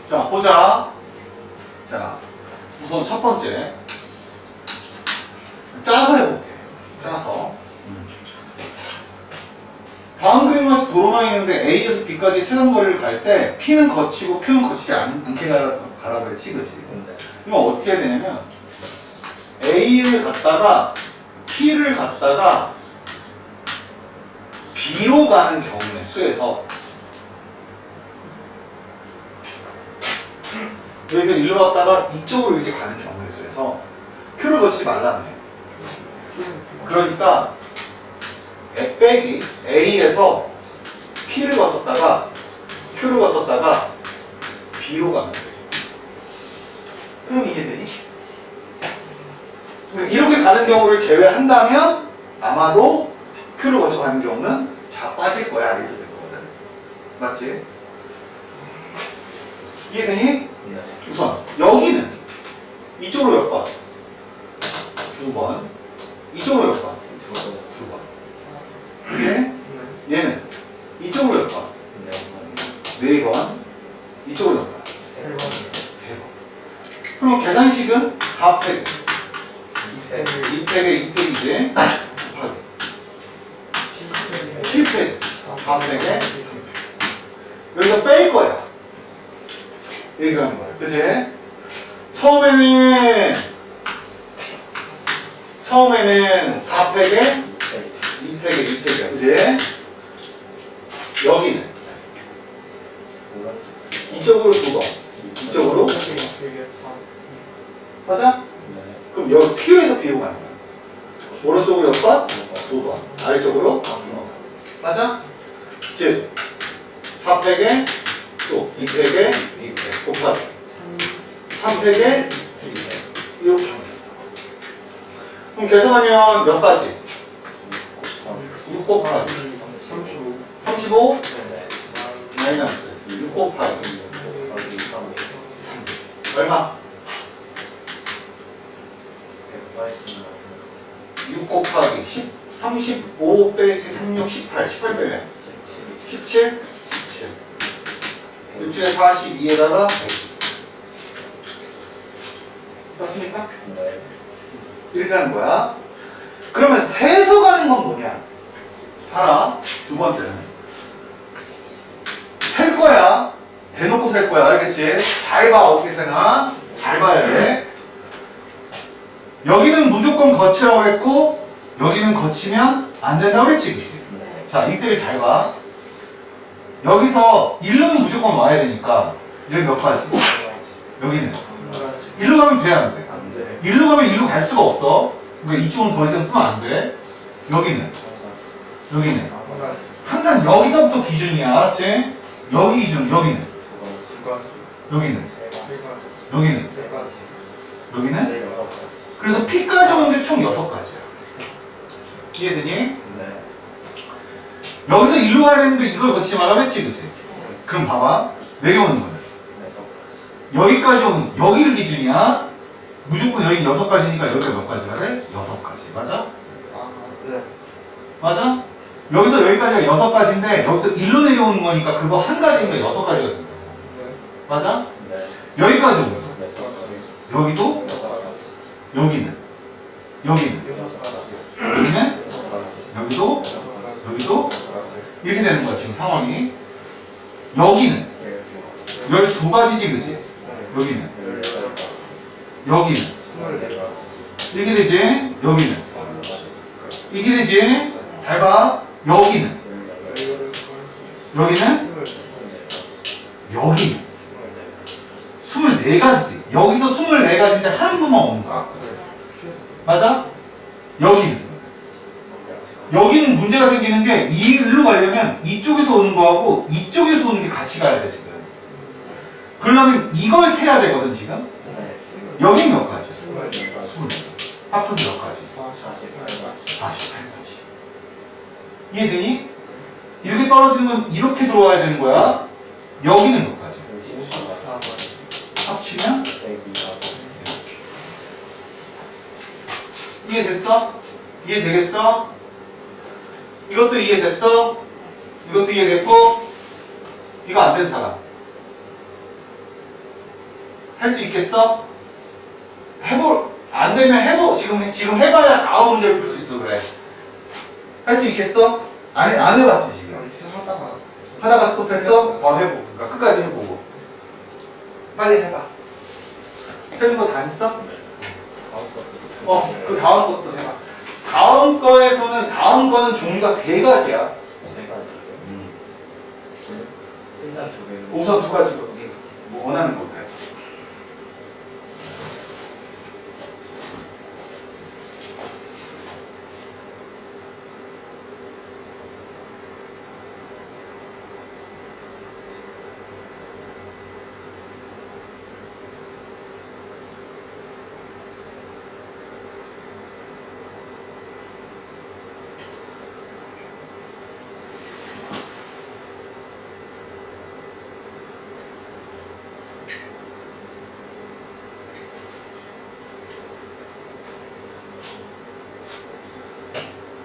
자, 보자. 자, 우선 첫 번째. 짜서 해볼게. 짜서. 다음 그림 같이 도로망이 있는데 A에서 B까지 최단 거리를 갈 때 P는 거치고 Q는 거치지 않게 가라고 했지, 그치? 그럼 어떻게 해야 되냐면 A를 갔다가 P를 갔다가 B로 가는 경우의 수에서 여기서 일로 왔다가 이쪽으로 이렇게 가는 경우의 수에서 Q를 거치지 말라네. 그러니까 빼기 A에서 P를 거쳤다가 Q를 거쳤다가 B로 가는 거예요. 그럼 이해되니? 이렇게 가는 경우를 제외한다면 아마도 Q를 거쳐 가는 경우는 다 빠질 거야. 이렇게 될 거거든. 맞지? 이해되니? 네. 우선 여기는 이쪽으로 몇 번? 2번. 이쪽으로 몇 번? 2번. 그치? 얘는 이쪽으로 몇 번? 4번. 이쪽으로 몇 번? 3번. 그럼 계산식은 4팩. 2팩에 2팩이지? 7팩. 4팩에 3팩. 여기서 뺄 거야. 이렇게 하는 거야. 그치? 처음에는 4팩에 2팩에 2팩이야. 그치? 여기는 이쪽으로 2번. 이쪽으로 2번. 맞아? 그럼 여기 Q에서 B로 가는 거야. 오른쪽으로 몇 번? 2번. 아래쪽으로 2번. 맞아? 즉 4팩에 또 2팩에 2팩 곱하기 3팩에 2팩 이렇게 하면 돼. 그럼 계산하면 몇 가지? 6 곱하기 35 마이너스 6 곱하기 3 얼마? 6 곱하기 10 35 빼기 36 18 18 빼면 17 6중에 42에다가 100 맞습니까? 네. 이렇게 하는 거야. 그러면 세서 가는 건 뭐냐? 하나, 두 번째는 셀 거야. 대놓고 셀 거야. 알겠지? 잘 봐. 어떻게 세나? 잘 봐야 돼. 여기는 무조건 거치라고 했고 여기는 거치면 안 된다고 했지, 그치? 자, 이때를 잘 봐. 여기서 일로는 무조건 와야 되니까 여기 몇 가지? 여기는 일로 가면 돼, 안 돼? 안 돼. 일로 가면 일로 갈 수가 없어. 그러니까 이쪽은 더 이상 쓰면 안 돼. 여기는 항상 여기서부터 기준이야. 알았지? 여기 기준. 여기는 그래서 P까지 오는데 총 6가지야. 이해되니? 네. 여기서 일로 가야 되는데 이걸 거치지 말라고 했지, 그치? 그럼 봐봐. 내게 오는 거는 여기까지 오는, 여기를 기준이야. 무조건 여기 6가지니까 여기가 몇 가지가 돼? 6가지. 맞아? 네. 맞아? 여기서 여기까지가 6가지인데 여기서 일로 내려오는 거니까 그거 한 가지인가 6가지가 된다고. 맞아? 네. 여기까지 오는 거. 네. 여기도, 여기는, 여기도 이렇게 되는 거야, 지금 상황이. 여기는 12가지지, 그치? 여기는 이렇게 되지? 여기는 이게 되지? 잘 봐. 여기는 24가지지. 여기서 24가지인데 한 분만 없는 거야. 맞아? 여기는 문제가 생기는 게 이리로 가려면 이쪽에서 오는 거하고 이쪽에서 오는 게 같이 가야 돼, 지금. 그러려면 이걸 세야 되거든, 지금. 여기 몇 가지? 20. 합쳐서 몇 가지? 48가지. 이해되니? 이렇게 떨어지는 건 이렇게 들어와야 되는 거야. 여기는 몇 가지? 합치면? 이해됐어? 이해되겠어? 이것도 이해됐어? 이것도 이해됐고? 이거 안 된 사람? 할 수 있겠어? 안 되면 지금 해봐야 다음 문제를 풀 수 있어. 그래. 할 수 있겠어? 안 해봤지 지금. 하다가 스톱했어? 더 해보고. 그러니까 끝까지 해보고. 빨리 해봐. 세는 거 다 했어? 그 다음 것도 해봐. 다음 거는 종류가 세 가지야. 일단 두 개. 우선 두 가지. 뭐 원하는 거 그래.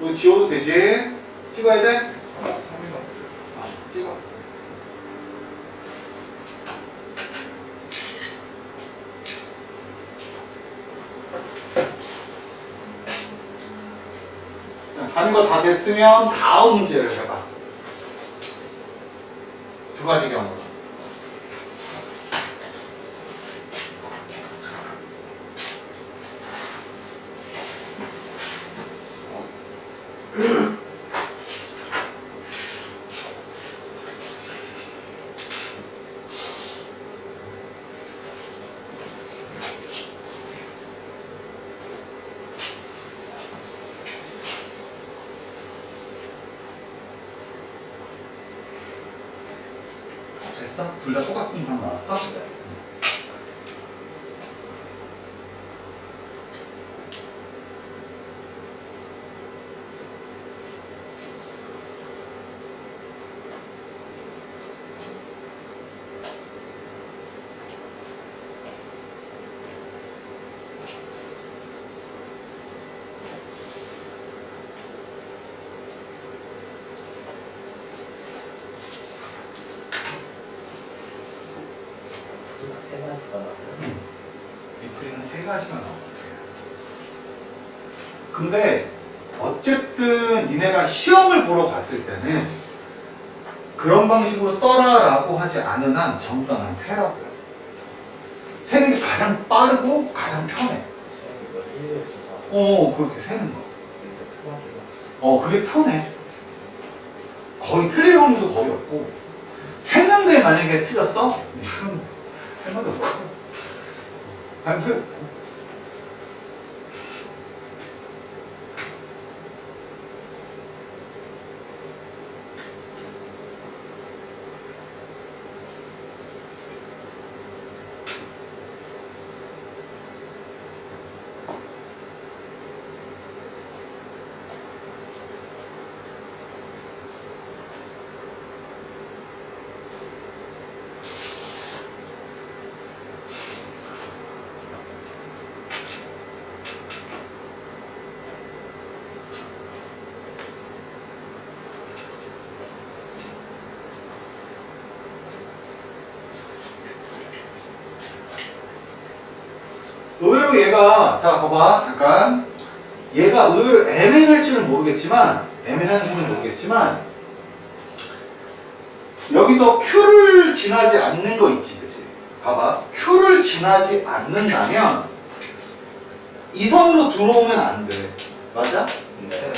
이거 지워도 되지? 찍어야 돼? 찍어. 하는 거 다 됐으면 다음 문제를 해봐. 두 가지 경우. 됐어? 둘 다 똑같은 방 나왔어? 세 가지가 나와요. 리플이는 세 가지가 나오거든. 근데 어쨌든 니네가 시험을 보러 갔을 때는 그런 방식으로 써라라고 하지 않은 한 전부 다 난 세라고요. 세는 게 가장 빠르고 가장 편해. 그렇게 세는 거. 그게 편해. 거의 틀릴 확률도 거의 없고. 세는데 만약에 틀렸어? 이건 할 말이 없고. 할 말이 없고. 의외로 얘가, 자, 봐봐, 잠깐. 얘가 의외로 애매할지는 모르겠지만, 여기서 Q를 지나지 않는 거 있지, 그치? 봐봐. Q를 지나지 않는다면, 이 선으로 들어오면 안 돼. 맞아? 네.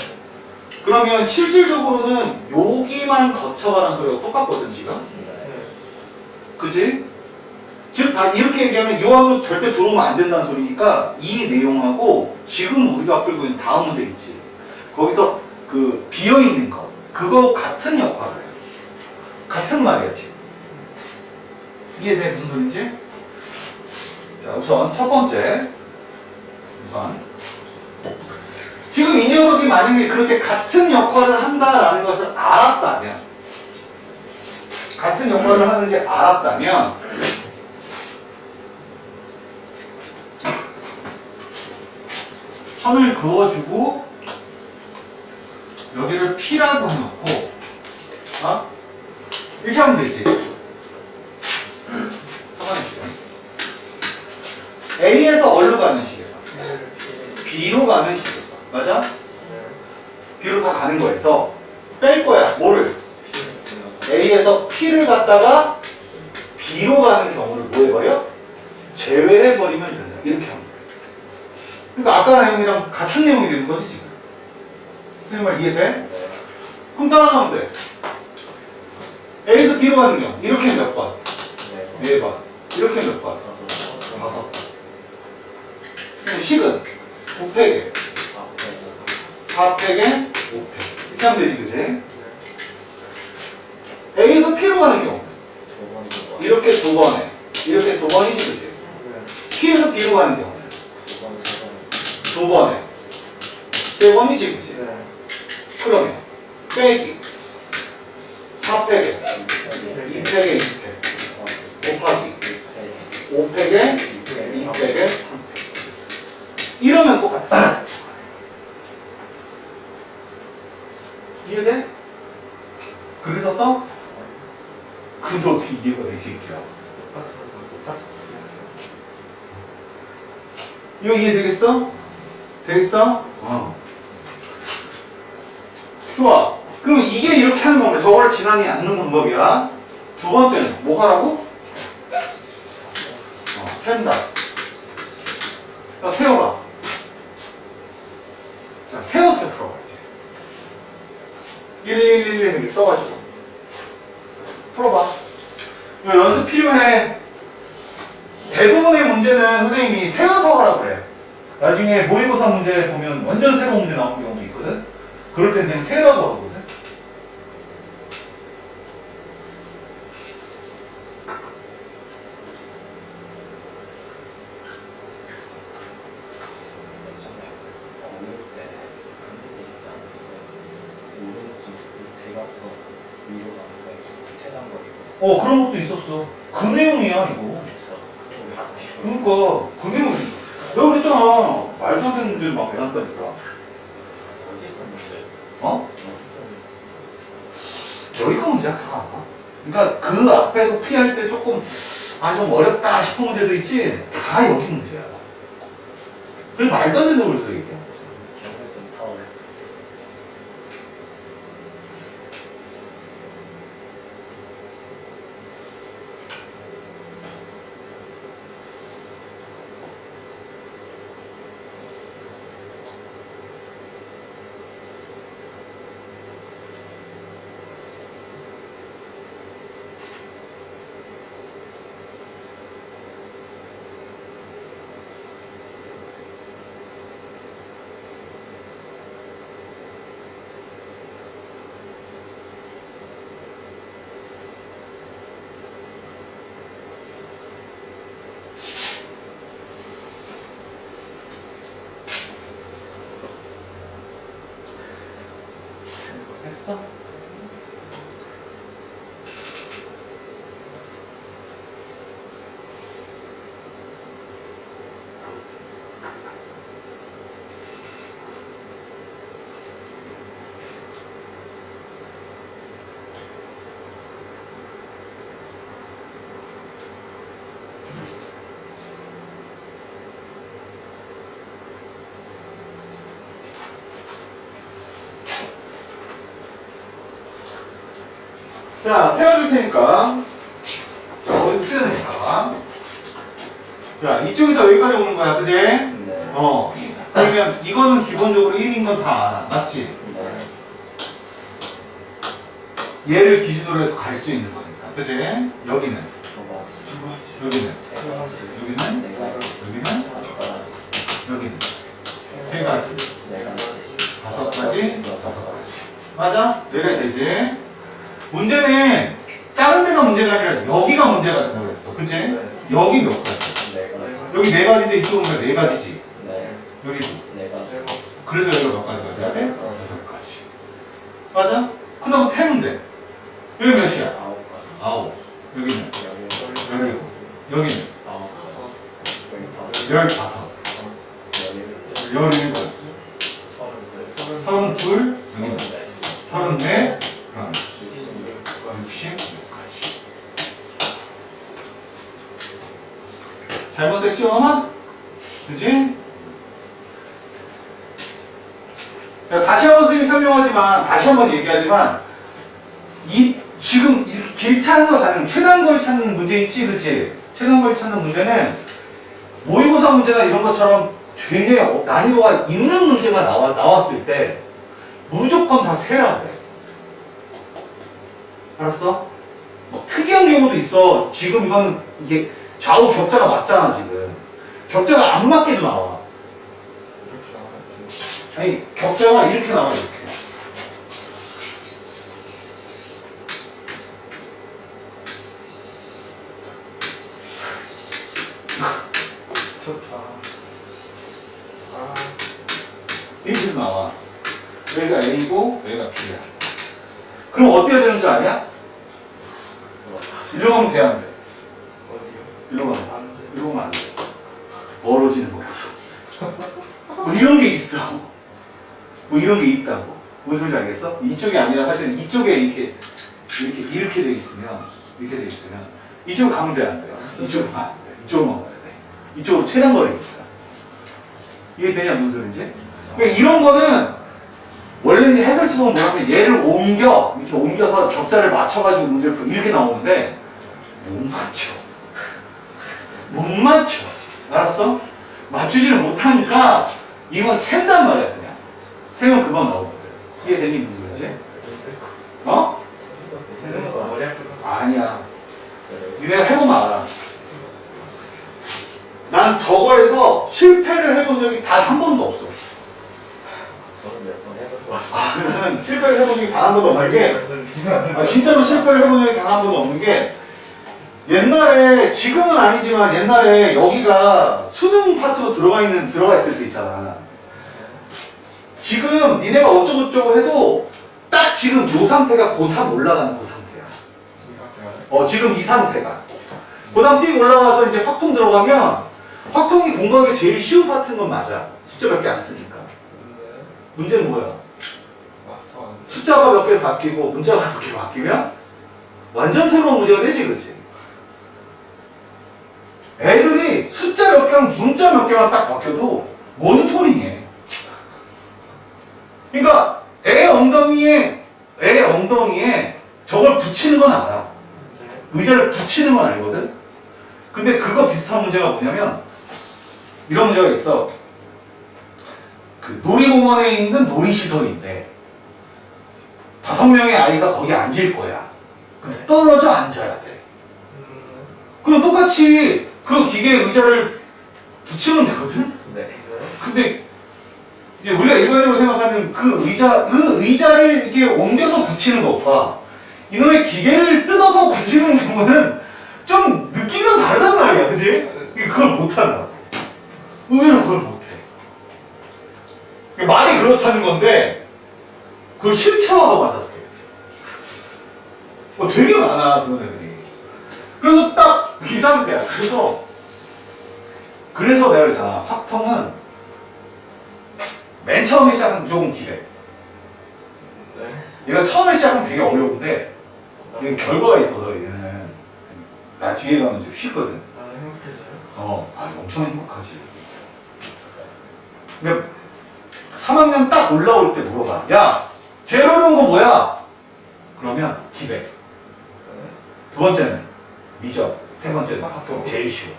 그러면 실질적으로는 여기만 거쳐가는 소리가 똑같거든, 지금? 네. 그치? 즉, 다 이렇게 얘기하면 요 안으로 절대 들어오면 안 된다는 소리니까 이 내용하고 지금 우리가 풀고 있는 다음 문제 있지. 거기서 그 비어있는 거. 그거 같은 역할을 해요. 같은 말이야, 지금. 이해돼? 무슨 소린지? 자, 우선 첫 번째. 지금 이 녀석이 만약에 그렇게 같은 역할을 한다라는 것을 알았다면, 같은 역할을 하는지 알았다면, 선을 그어주고 여기를 P라고 해놓고 이렇게 하면 되지. 서간해주세요. A에서 어디로 가는 식에서? B로 가는 식에서. 맞아? B로 다 가는 거에서 뺄 거야. 뭐를? A에서 P를 갖다가 B로 가는 경우를 뭐 해버려? 제외해버리면 된다. 이렇게 하면 돼. 그러니까 아까 내용이랑 같은 내용이 되는 거지 지금. 선생님 말 이해돼? 그럼 따라가면 돼. A에서 B로 가는 경우 이렇게 몇 번? 4번. 이렇게 몇 번? 5번. 그럼 식은 9팩에 4팩에 5팩. 이렇게 하면 되지, 그치? A에서 P로 가는 경우 이렇게 2번에 이렇게 2번이지, 그치? P에서 B로 가는 경우 2번에 3번이지, 그치? 그러면 빼기 4팩에 2팩에 2팩 곱하기 5팩에 2팩에 3팩 이러면 똑같아. 이해돼? 그렇게 썼어? 근데 어떻게 이해가 돼, 이 새끼야? 이거 이해되겠어? 되겠어? 좋아. 그럼 이게 이렇게 하는 방법이야. 저걸 지난히 않는 방법이야. 두 번째는 뭐 하라고? 센다. 자, 세워봐. 자, 세워서 풀어봐, 이제. 1111 이렇게 써가지고. 풀어봐. 이거 연습 필요해. 대부분의 문제는 선생님이 세워서 하라고 그래. 나중에 모의고사 문제 보면 완전 새로운 문제 나오는 경우도 있거든? 그럴 땐 그냥 세라고 하거든? 그런 것도 있었어. 그 내용이야, 이거. 그러니까, 그 내용이. 내가 그랬잖아. 말도 안 되는 문제를 막 내놨다니까. 어? 여기가 문제야, 다. 그러니까 그 앞에서 피할 때 조금, 좀 어렵다 싶은 문제들 있지? 다 여기 문제야. 그래서 말도 안 되는 걸 그래서 얘기해. 했어? 자, 세워줄 테니까. 자, 거기서 틀려내니까. 자, 이쪽에서 여기까지 오는 거야, 그지? 네. 그러면 이거는 기본적으로 1인 건 다 알아. 맞지? 네. 얘를 기준으로 해서 갈 수 있는 거니까. 그지? 여기는? 여기는? 여기는? 여기는? 세 가지. 5가지? 6가지. 맞아? 여기가 되지? 문제는 다른 데가 문제가 아니라 여기가 문제가 된다고 그랬어. 그치? 여기 몇 가지? 여기 4가지인데 이쪽은 왜 4가지지? 여기도. 그래서 여기가 몇 가지가 돼야 돼? 6가지. 맞아? 그 다음 세면 돼. 여기 몇이야? 9. 여기는? 여기는? 15. 17. 32. 여기는? 34. 그럼 66까지. 잘못했죠, 아마? 그치? 다시 한번 선생님이 설명하지만, 다시 한번 얘기하지만, 지금 이렇게 길 찾아서 가는 최단거리 찾는 문제 있지, 그치? 최단거리 찾는 문제는 모의고사 문제나 이런 것처럼 굉장히 난이도가 있는 문제가 나왔을 때 무조건 다 세야 돼. 알았어? 뭐 특이한 경우도 있어. 지금 이건 이게 좌우 격자가 맞잖아, 지금. 격자가 안 맞게도 나와. 이렇게 나와야지. 아니, 격자가 이렇게 나와, 이렇게. 좋다. 아, 이렇게 나와. 여기가 A고, 여기가 B야. 그럼 어떻게 되는 줄 아냐? 이리로 가면 돼, 안 돼? 어디요? 이리로 가면. 안 돼. 이리로 가면 안 돼. 멀어지는 거라서. 뭐 이런 게 있어. 뭐 이런 게 있다고. 무슨 소리인지 알겠어? 이쪽이 아니라 사실 이쪽에 이렇게 돼 있으면, 이렇게 돼 있으면, 이쪽으로 가면 돼, 안 돼요? 이쪽으로 가면 안 돼. 이쪽으로만 가야 돼. 이쪽으로 최단 거리니까. 이해되냐, 무슨 소리인지? 그러니까 이런 거는, 원래 이제 해설책은 뭐냐면 얘를 이렇게 옮겨서 격자를 맞춰가지고 문제를 풀 이렇게 나오는데, 못 맞춰. 못 맞춰. 알았어? 맞추지를 못하니까, 이건 샌단 말이야, 그냥. 세면 금방 나오거든. 이해되니, 무슨 소리인지? 어? 되는 거 머리 아프다. 아니야. 니네가 해보면 알아. 난 저거에서 실패를 해본 적이 단 한 번도 없어. 저는 몇 번 해본 거 같아요. 나는 실패를 해본 적이 단 한 번도 없는 게, 진짜로 실패를 해본 적이 단 한 번도 없는 게, 옛날에, 지금은 아니지만 옛날에 여기가 수능 파트로 들어가 있을 때 있잖아. 지금 니네가 어쩌고저쩌고 해도 딱 지금 요 상태가 고3 올라가는 그 상태야. 지금 이 상태가. 고3 띄고 올라가서 이제 확통 들어가면 확통이 공부하기 제일 쉬운 파트인 건 맞아. 숫자 몇 개 안 쓰니까. 문제는 뭐야? 마스터 안 돼. 숫자가 몇 개 바뀌고 문자가 몇 개 바뀌면 완전 새로운 문제가 되지, 그치? 애들이 숫자 몇 개랑 문자 몇 개만 딱 바뀌어도 모니터링해. 그러니까 애 엉덩이에 저걸 붙이는 건 알아. 의자를 붙이는 건 알거든? 근데 그거 비슷한 문제가 뭐냐면 이런 문제가 있어. 그 놀이공원에 있는 놀이시설인데 5명의 아이가 거기 앉을 거야. 근데 떨어져 앉아야 돼. 그럼 똑같이 그 기계에 의자를 붙이면 되거든? 네. 근데 이제 우리가 일반적으로 생각하는 그 의자를 이렇게 옮겨서 붙이는 것과 이놈의 기계를 뜯어서 붙이는 경우는 좀 느낌이 다르단 말이야, 그지? 그걸 못한다. 의외로 그걸 못해. 말이 그렇다는 건데 그걸 실체화하고 맞았어요. 되게 많아, 그런 애들이. 그래서 딱 이 상태야. 그래서 내가 그랬잖아. 확통은 맨 처음에 시작하면 무조건 기대. 네. 얘가 처음에 시작하면 되게 어려운데 얘는 결과가 있어서 얘는 나 뒤에 가면 좀 쉽거든. 아, 행복해져요? 엄청 행복하지. 근데 3학년 딱 올라올 때 물어봐. 야, 제일 어려운 거 뭐야? 그러면 기대. 두 번째는 미적. 세 번째는 확통. 제일 쉬워.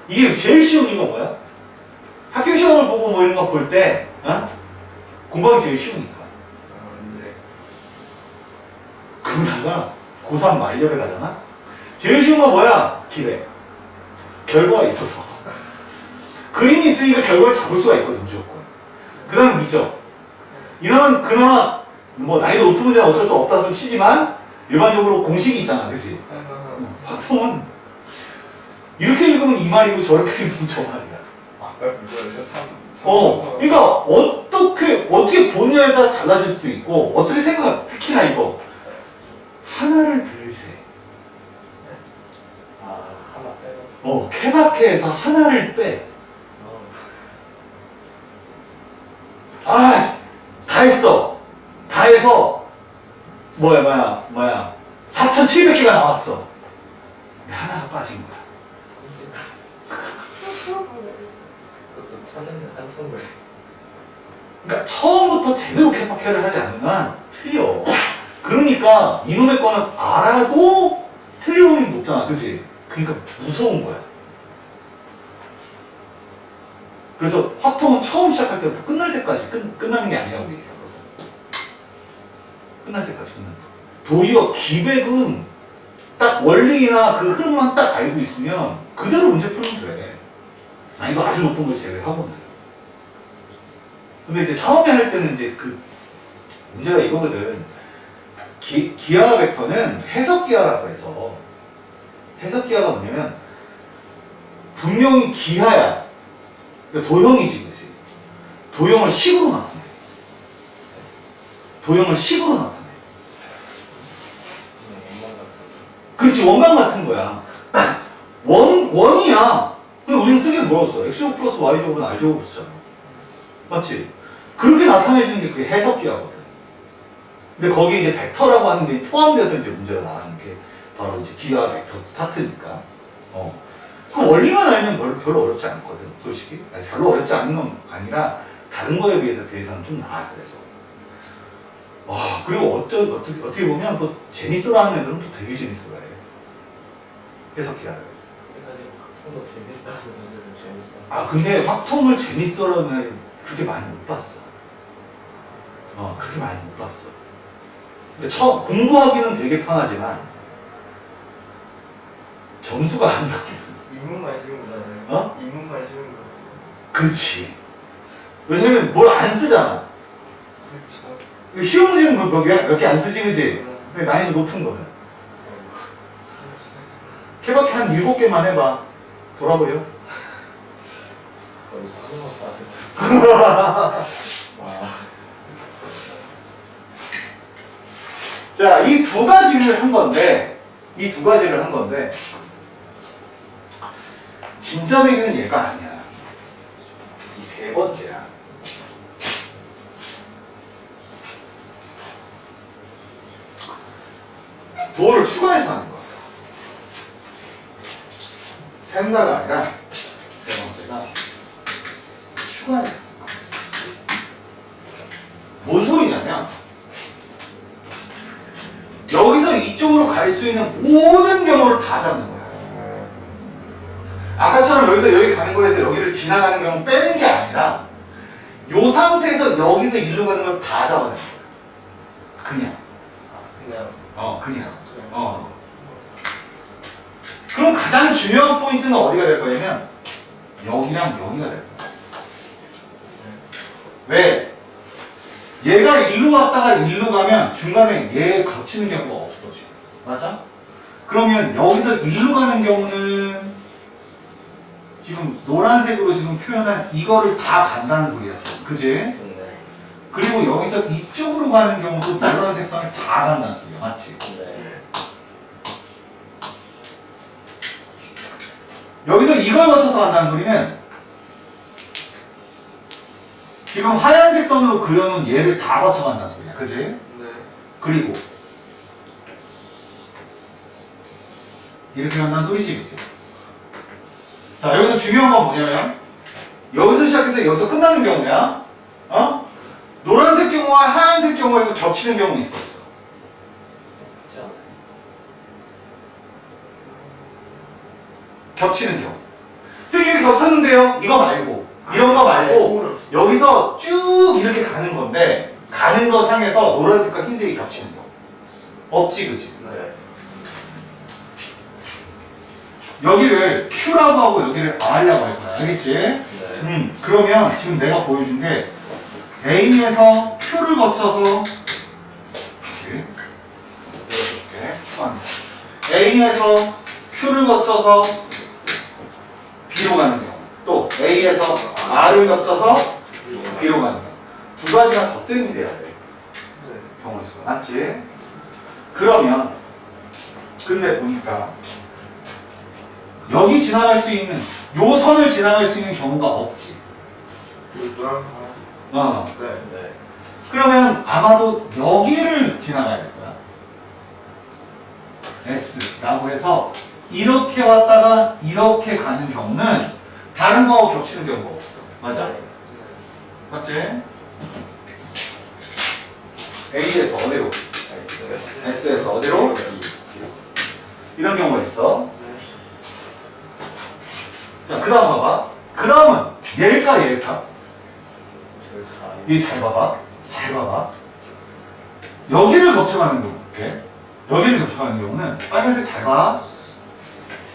이게 제일 쉬운 이유가 뭐야? 학교 시험을 보고 뭐 이런 거 볼 때, 공부하기 제일 쉬우니까. 네. 그러다가 고3 말년에 가잖아? 제일 쉬운 건 뭐야? 기대. 결과가 있어서. 그림이 있으니까 결과를 잡을 수가 있거든, 무조건. 그 다음 미적. 이러면 그나마 뭐 난이도 높은 문제는 어쩔 수 없다 좀 치지만 일반적으로 공식이 있잖아, 그치? 확통은 이렇게 읽으면 이 말이고 저렇게 읽으면 저 말이야. 아까 그거요? 그러니까 어떻게 보느냐에 따라 달라질 수도 있고 어떻게 특히나 이거 하나를 들세. 하나 빼고. 케바케에서 하나를 빼. 다 했어. 다 해서 뭐야 4,700개가 나왔어. 근데 하나가 빠진 거야. 찾는 한 선물. 그러니까 처음부터 제대로 캐파케를 하지 않으면 틀려. 그러니까 이놈의 거는 알아도 틀릴 확률이 높잖아, 그치? 그러니까 무서운 거야. 그래서 확통은 처음 시작할 때부터 끝날 때까지 끝나는 게 아니라고 얘기해요. 끝날 때까지 끝난다. 도리어 기백은 딱 원리나 그 흐름만 딱 알고 있으면 그대로 문제 풀면 돼. 난이도 아주 높은 걸 제외하고는. 근데 이제 처음에 할 때는 이제 그 문제가 이거거든. 기하 벡터는 해석 기하라고 해서 해석 기하가 뭐냐면 분명히 기하야. 그러니까 도형이지, 그치? 도형을 식으로 나타내. 도형을 식으로 나타내. 그렇지, 원방 같은 거야. 원이야. 근데 우리는 쓰기를 뭐라고 써? x제곱 플러스 y제곱은 r제곱을 쓰잖아. 맞지? 그렇게 나타내주는 게 그게 해석기하거든. 근데 거기에 이제 벡터라고 하는 게 포함돼서 이제 문제가 나가는 게 바로 이제 기하 벡터 스타트니까. 그 원리만 알면 별로 어렵지 않거든, 솔직히. 아니, 별로 어렵지 않은 건 아니라 다른 거에 비해서는 좀 나아, 그래서. 그리고 어떻게 보면 또 재밌어라 하는 애들은 또 되게 재밌어라 해. 해석기하를. 확통도 재밌어 하는 분들은 재밌어. 근데 확통을 재밌어라는 애를 그렇게 많이 못 봤어. 그렇게 많이 못 봤어. 근데 공부하기는 되게 편하지만 점수가 안 나오거든. 인문만 쉬운 거잖아요. 인문만 쉬운 거. 그렇지. 왜냐면 뭘 안 쓰잖아. 그렇죠. 쉬운 문제는 몇 개 안 쓰지, 그지? 근데 난이도 높은 거는. 케바케 한 7개만 해봐. 돌아버려. 거의 사는 것 같아. 와. 자, 이 두 가지를 한 건데, 진짜 매기는 얘가 아니야. 이 세 번째야. 도어를 추가해서 하는 거야. 샌다가 아니라, 세 번째가 추가해서. 뭔 소리냐면, 여기서 이쪽으로 갈 수 있는 모든 경우를 다 잡는 거야. 아까처럼 여기서 여기 가는 거에서 여기를 지나가는 경우 빼는 게 아니라 이 상태에서 여기서 일로 가는 걸 다 잡아내는 거야. 그냥. 그냥. 그럼 가장 중요한 포인트는 어디가 될 거냐면 여기랑 여기가 될 거야. 왜? 얘가 일로 왔다가 일로 가면 중간에 얘 거치는 경우가 없어 지금. 맞아? 그러면 여기서 일로 가는 경우는 지금 노란색으로 지금 표현한 이거를 다 간다는 소리야 지금. 그지? 네. 그리고 여기서 이쪽으로 가는 경우도 노란색 선을 다 간다는 소리야. 맞지? 네. 여기서 이걸 거쳐서 간다는 소리는 지금 하얀색 선으로 그려놓은 얘를 다 거쳐간다는 소리야. 그지? 네. 그리고 이렇게 간다는 소리지. 그치? 자, 여기서 중요한 건 뭐냐면 여기서 시작해서 여기서 끝나는 경우야. 노란색 경우와 하얀색 경우에서 겹치는 경우 있어 없어? 그렇죠. 겹치는 경우. 선생님이 겹쳤는데요. 이거 말고 이런 거 말고 여기서 쭉 이렇게 가는 건데 가는 거 상에서 노란색과 흰색이 겹치는 경우 없지, 그치? 네. 여기를 Q라고 하고 여기를 R라고 할 거야. 알겠지? 네. 그러면 지금 내가 보여준 게 A에서 Q를 거쳐서 이렇게 추가합니다. A에서 Q를 거쳐서 B로 가는 경우, 또 A에서 R을 거쳐서 B로 가는 경우, 두 가지가 덧셈이 돼야 돼. 경우의 수가. 맞지? 그러면 근데 보니까 여기 지나갈 수 있는 요 선을 지나갈 수 있는 경우가 없지. 노란 네. 네. 그러면 아마도 여기를 지나가야 될 거야. S라고 해서 이렇게 왔다가 이렇게 가는 경우는 다른 거하고 겹치는 경우가 없어. 맞아? 네. 맞지? A에서 어디로? S에서 어디로? 이런 경우가 있어. 자, 그 다음 봐봐. 그 다음은 얘일까 얘일까? 이 잘 봐봐. 잘 봐봐. 여기를 겹쳐가는 경우, 이렇게. 여기를 겹쳐가는 경우는 빨간색 잘 봐.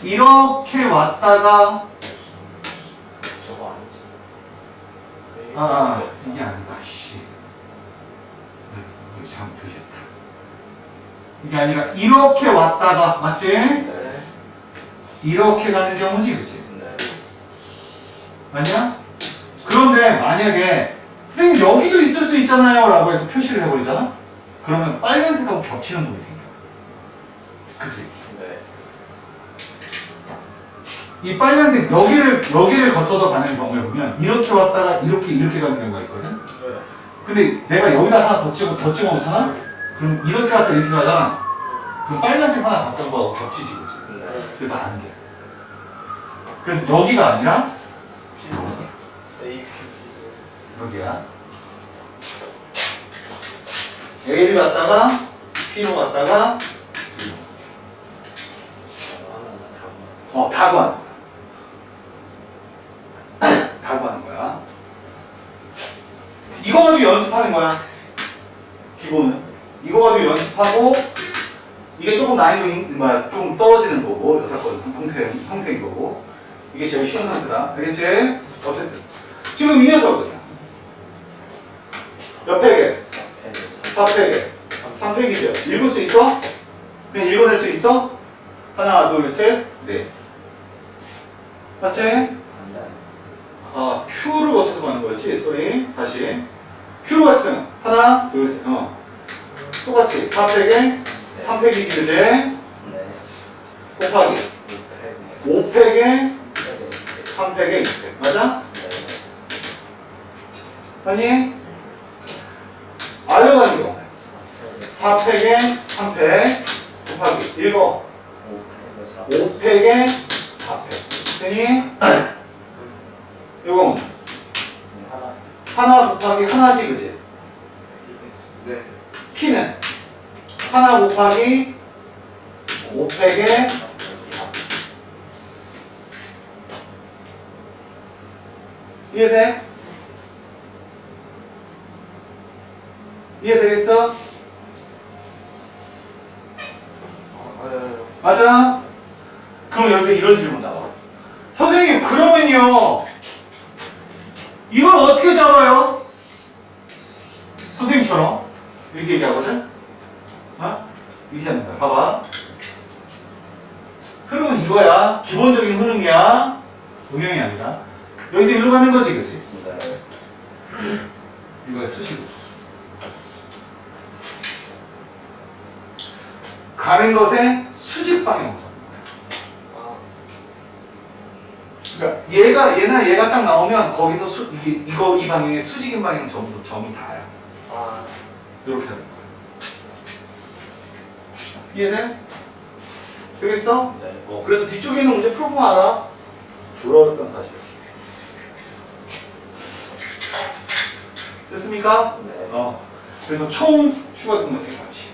이렇게 왔다가 저거 아니지. 이게 아니다. 씨. 여기 잘못 표시했다. 이게 아니라 이렇게 왔다가 맞지? 네. 이렇게 가는 경우지, 그치? 네. 아니야? 그런데 만약에 선생님 여기도 있을 수 있잖아요 라고 해서 표시를 해버리잖아? 그러면 빨간색하고 겹치는 놈이 생겨. 그치? 네. 이 빨간색 여기를 거쳐서 가는 경우에 보면 이렇게 왔다가 이렇게 가는 경우가 있거든? 네. 근데 내가 여기다 하나 더 찍어 놓잖아? 그럼 이렇게 갔다 이렇게 가잖아? 그럼 빨간색 하나 가까운 거하고 겹치지, 그치? 네. 그래서 안 돼. 그래서 여기가 아니라 A, 여기야. A를 갔다가 P로 갔다가 다 구하는 거야. 다 구하는 거야. 이거 가지고 연습하는 거야. 기본은. 이거 가지고 연습하고 이게 조금 난이도 좀 떨어지는 거고 여사건 형태인 거고 이게 제일 쉬운 상태다. 알겠지? 어쨌든 지금 이 녀석은요. 몇 팩에? 4팩에 3팩이죠. 읽을 수 있어? 그냥 읽어낼 수 있어? 하나, 둘, 셋, 넷. 맞지? Q를 거쳐서 가는 거였지? 소리. 다시. Q로 갔으면 하나, 둘, 셋. 똑같이 4팩에 3팩이지, 그지? 네. 곱하기 5팩에 3팩에 2팩. 맞아? 아니? R로 가는 경우 4팩에 3팩 곱하기 읽어 5팩에 4팩 되니? 요거 하나 곱하기 하나지, 그지? 네. P는 하나 곱하기 5팩에 4팩. 이해돼? 이해되겠어? 맞아? 그럼 여기서 이런 질문 나와. 선생님, 그러면요, 이걸 어떻게 잡아요? 선생님처럼 이렇게 얘기하거든? 이렇게 잡는 거야. 봐봐. 흐름은 이거야. 기본적인 흐름이야. 응용이 아니라. 여기서 일로 가는 거지, 그치? 이거야, 수식으로. 가는 것에 수직 방향으로 잡는 거야. 그러니까 얘가 딱 나오면 거기서 이 방향에 수직인 방향 전부 점이 다야. 이렇게 하는 거야. 이해돼? 되겠어? 네. 그래서 뒤쪽에 있는 문제 풀어보면 알아. 졸라어렸던 사실. 됐습니까? 네. 그래서 총 추가 등록 세 가지.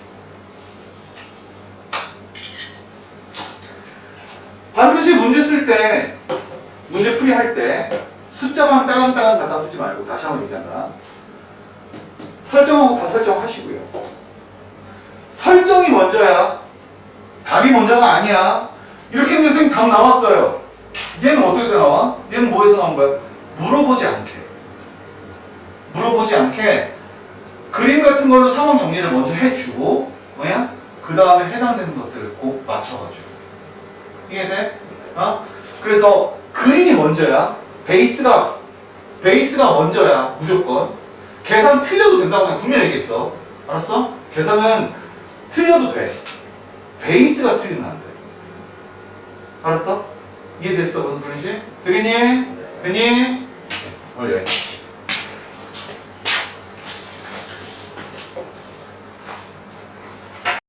반드시 문제 쓸 때, 문제 풀이 할 때 숫자만 따간따간 갖다 쓰지 말고 다시 한번 얘기한다. 설정하고 다 설정하시고요. 설정이 먼저야. 답이 먼저가 아니야. 이렇게 했는데 선생님 답 나왔어요. 얘는 어떻게 나와? 얘는 뭐에서 나온 거야? 물어보지 않게 그림 같은 걸로 상황 정리를 먼저 해주고 뭐야? 그 다음에 해당되는 것들을 꼭 맞춰가지고. 이해돼? 그래서 그림이 먼저야. 베이스가 먼저야. 무조건. 계산 틀려도 된다고 그냥 분명히 얘기했어. 알았어? 계산은 틀려도 돼. 베이스가 틀리면 안 돼. 알았어? 이해됐어? 무슨 소리지? 되겠니? 되니? 오늘 여기까지.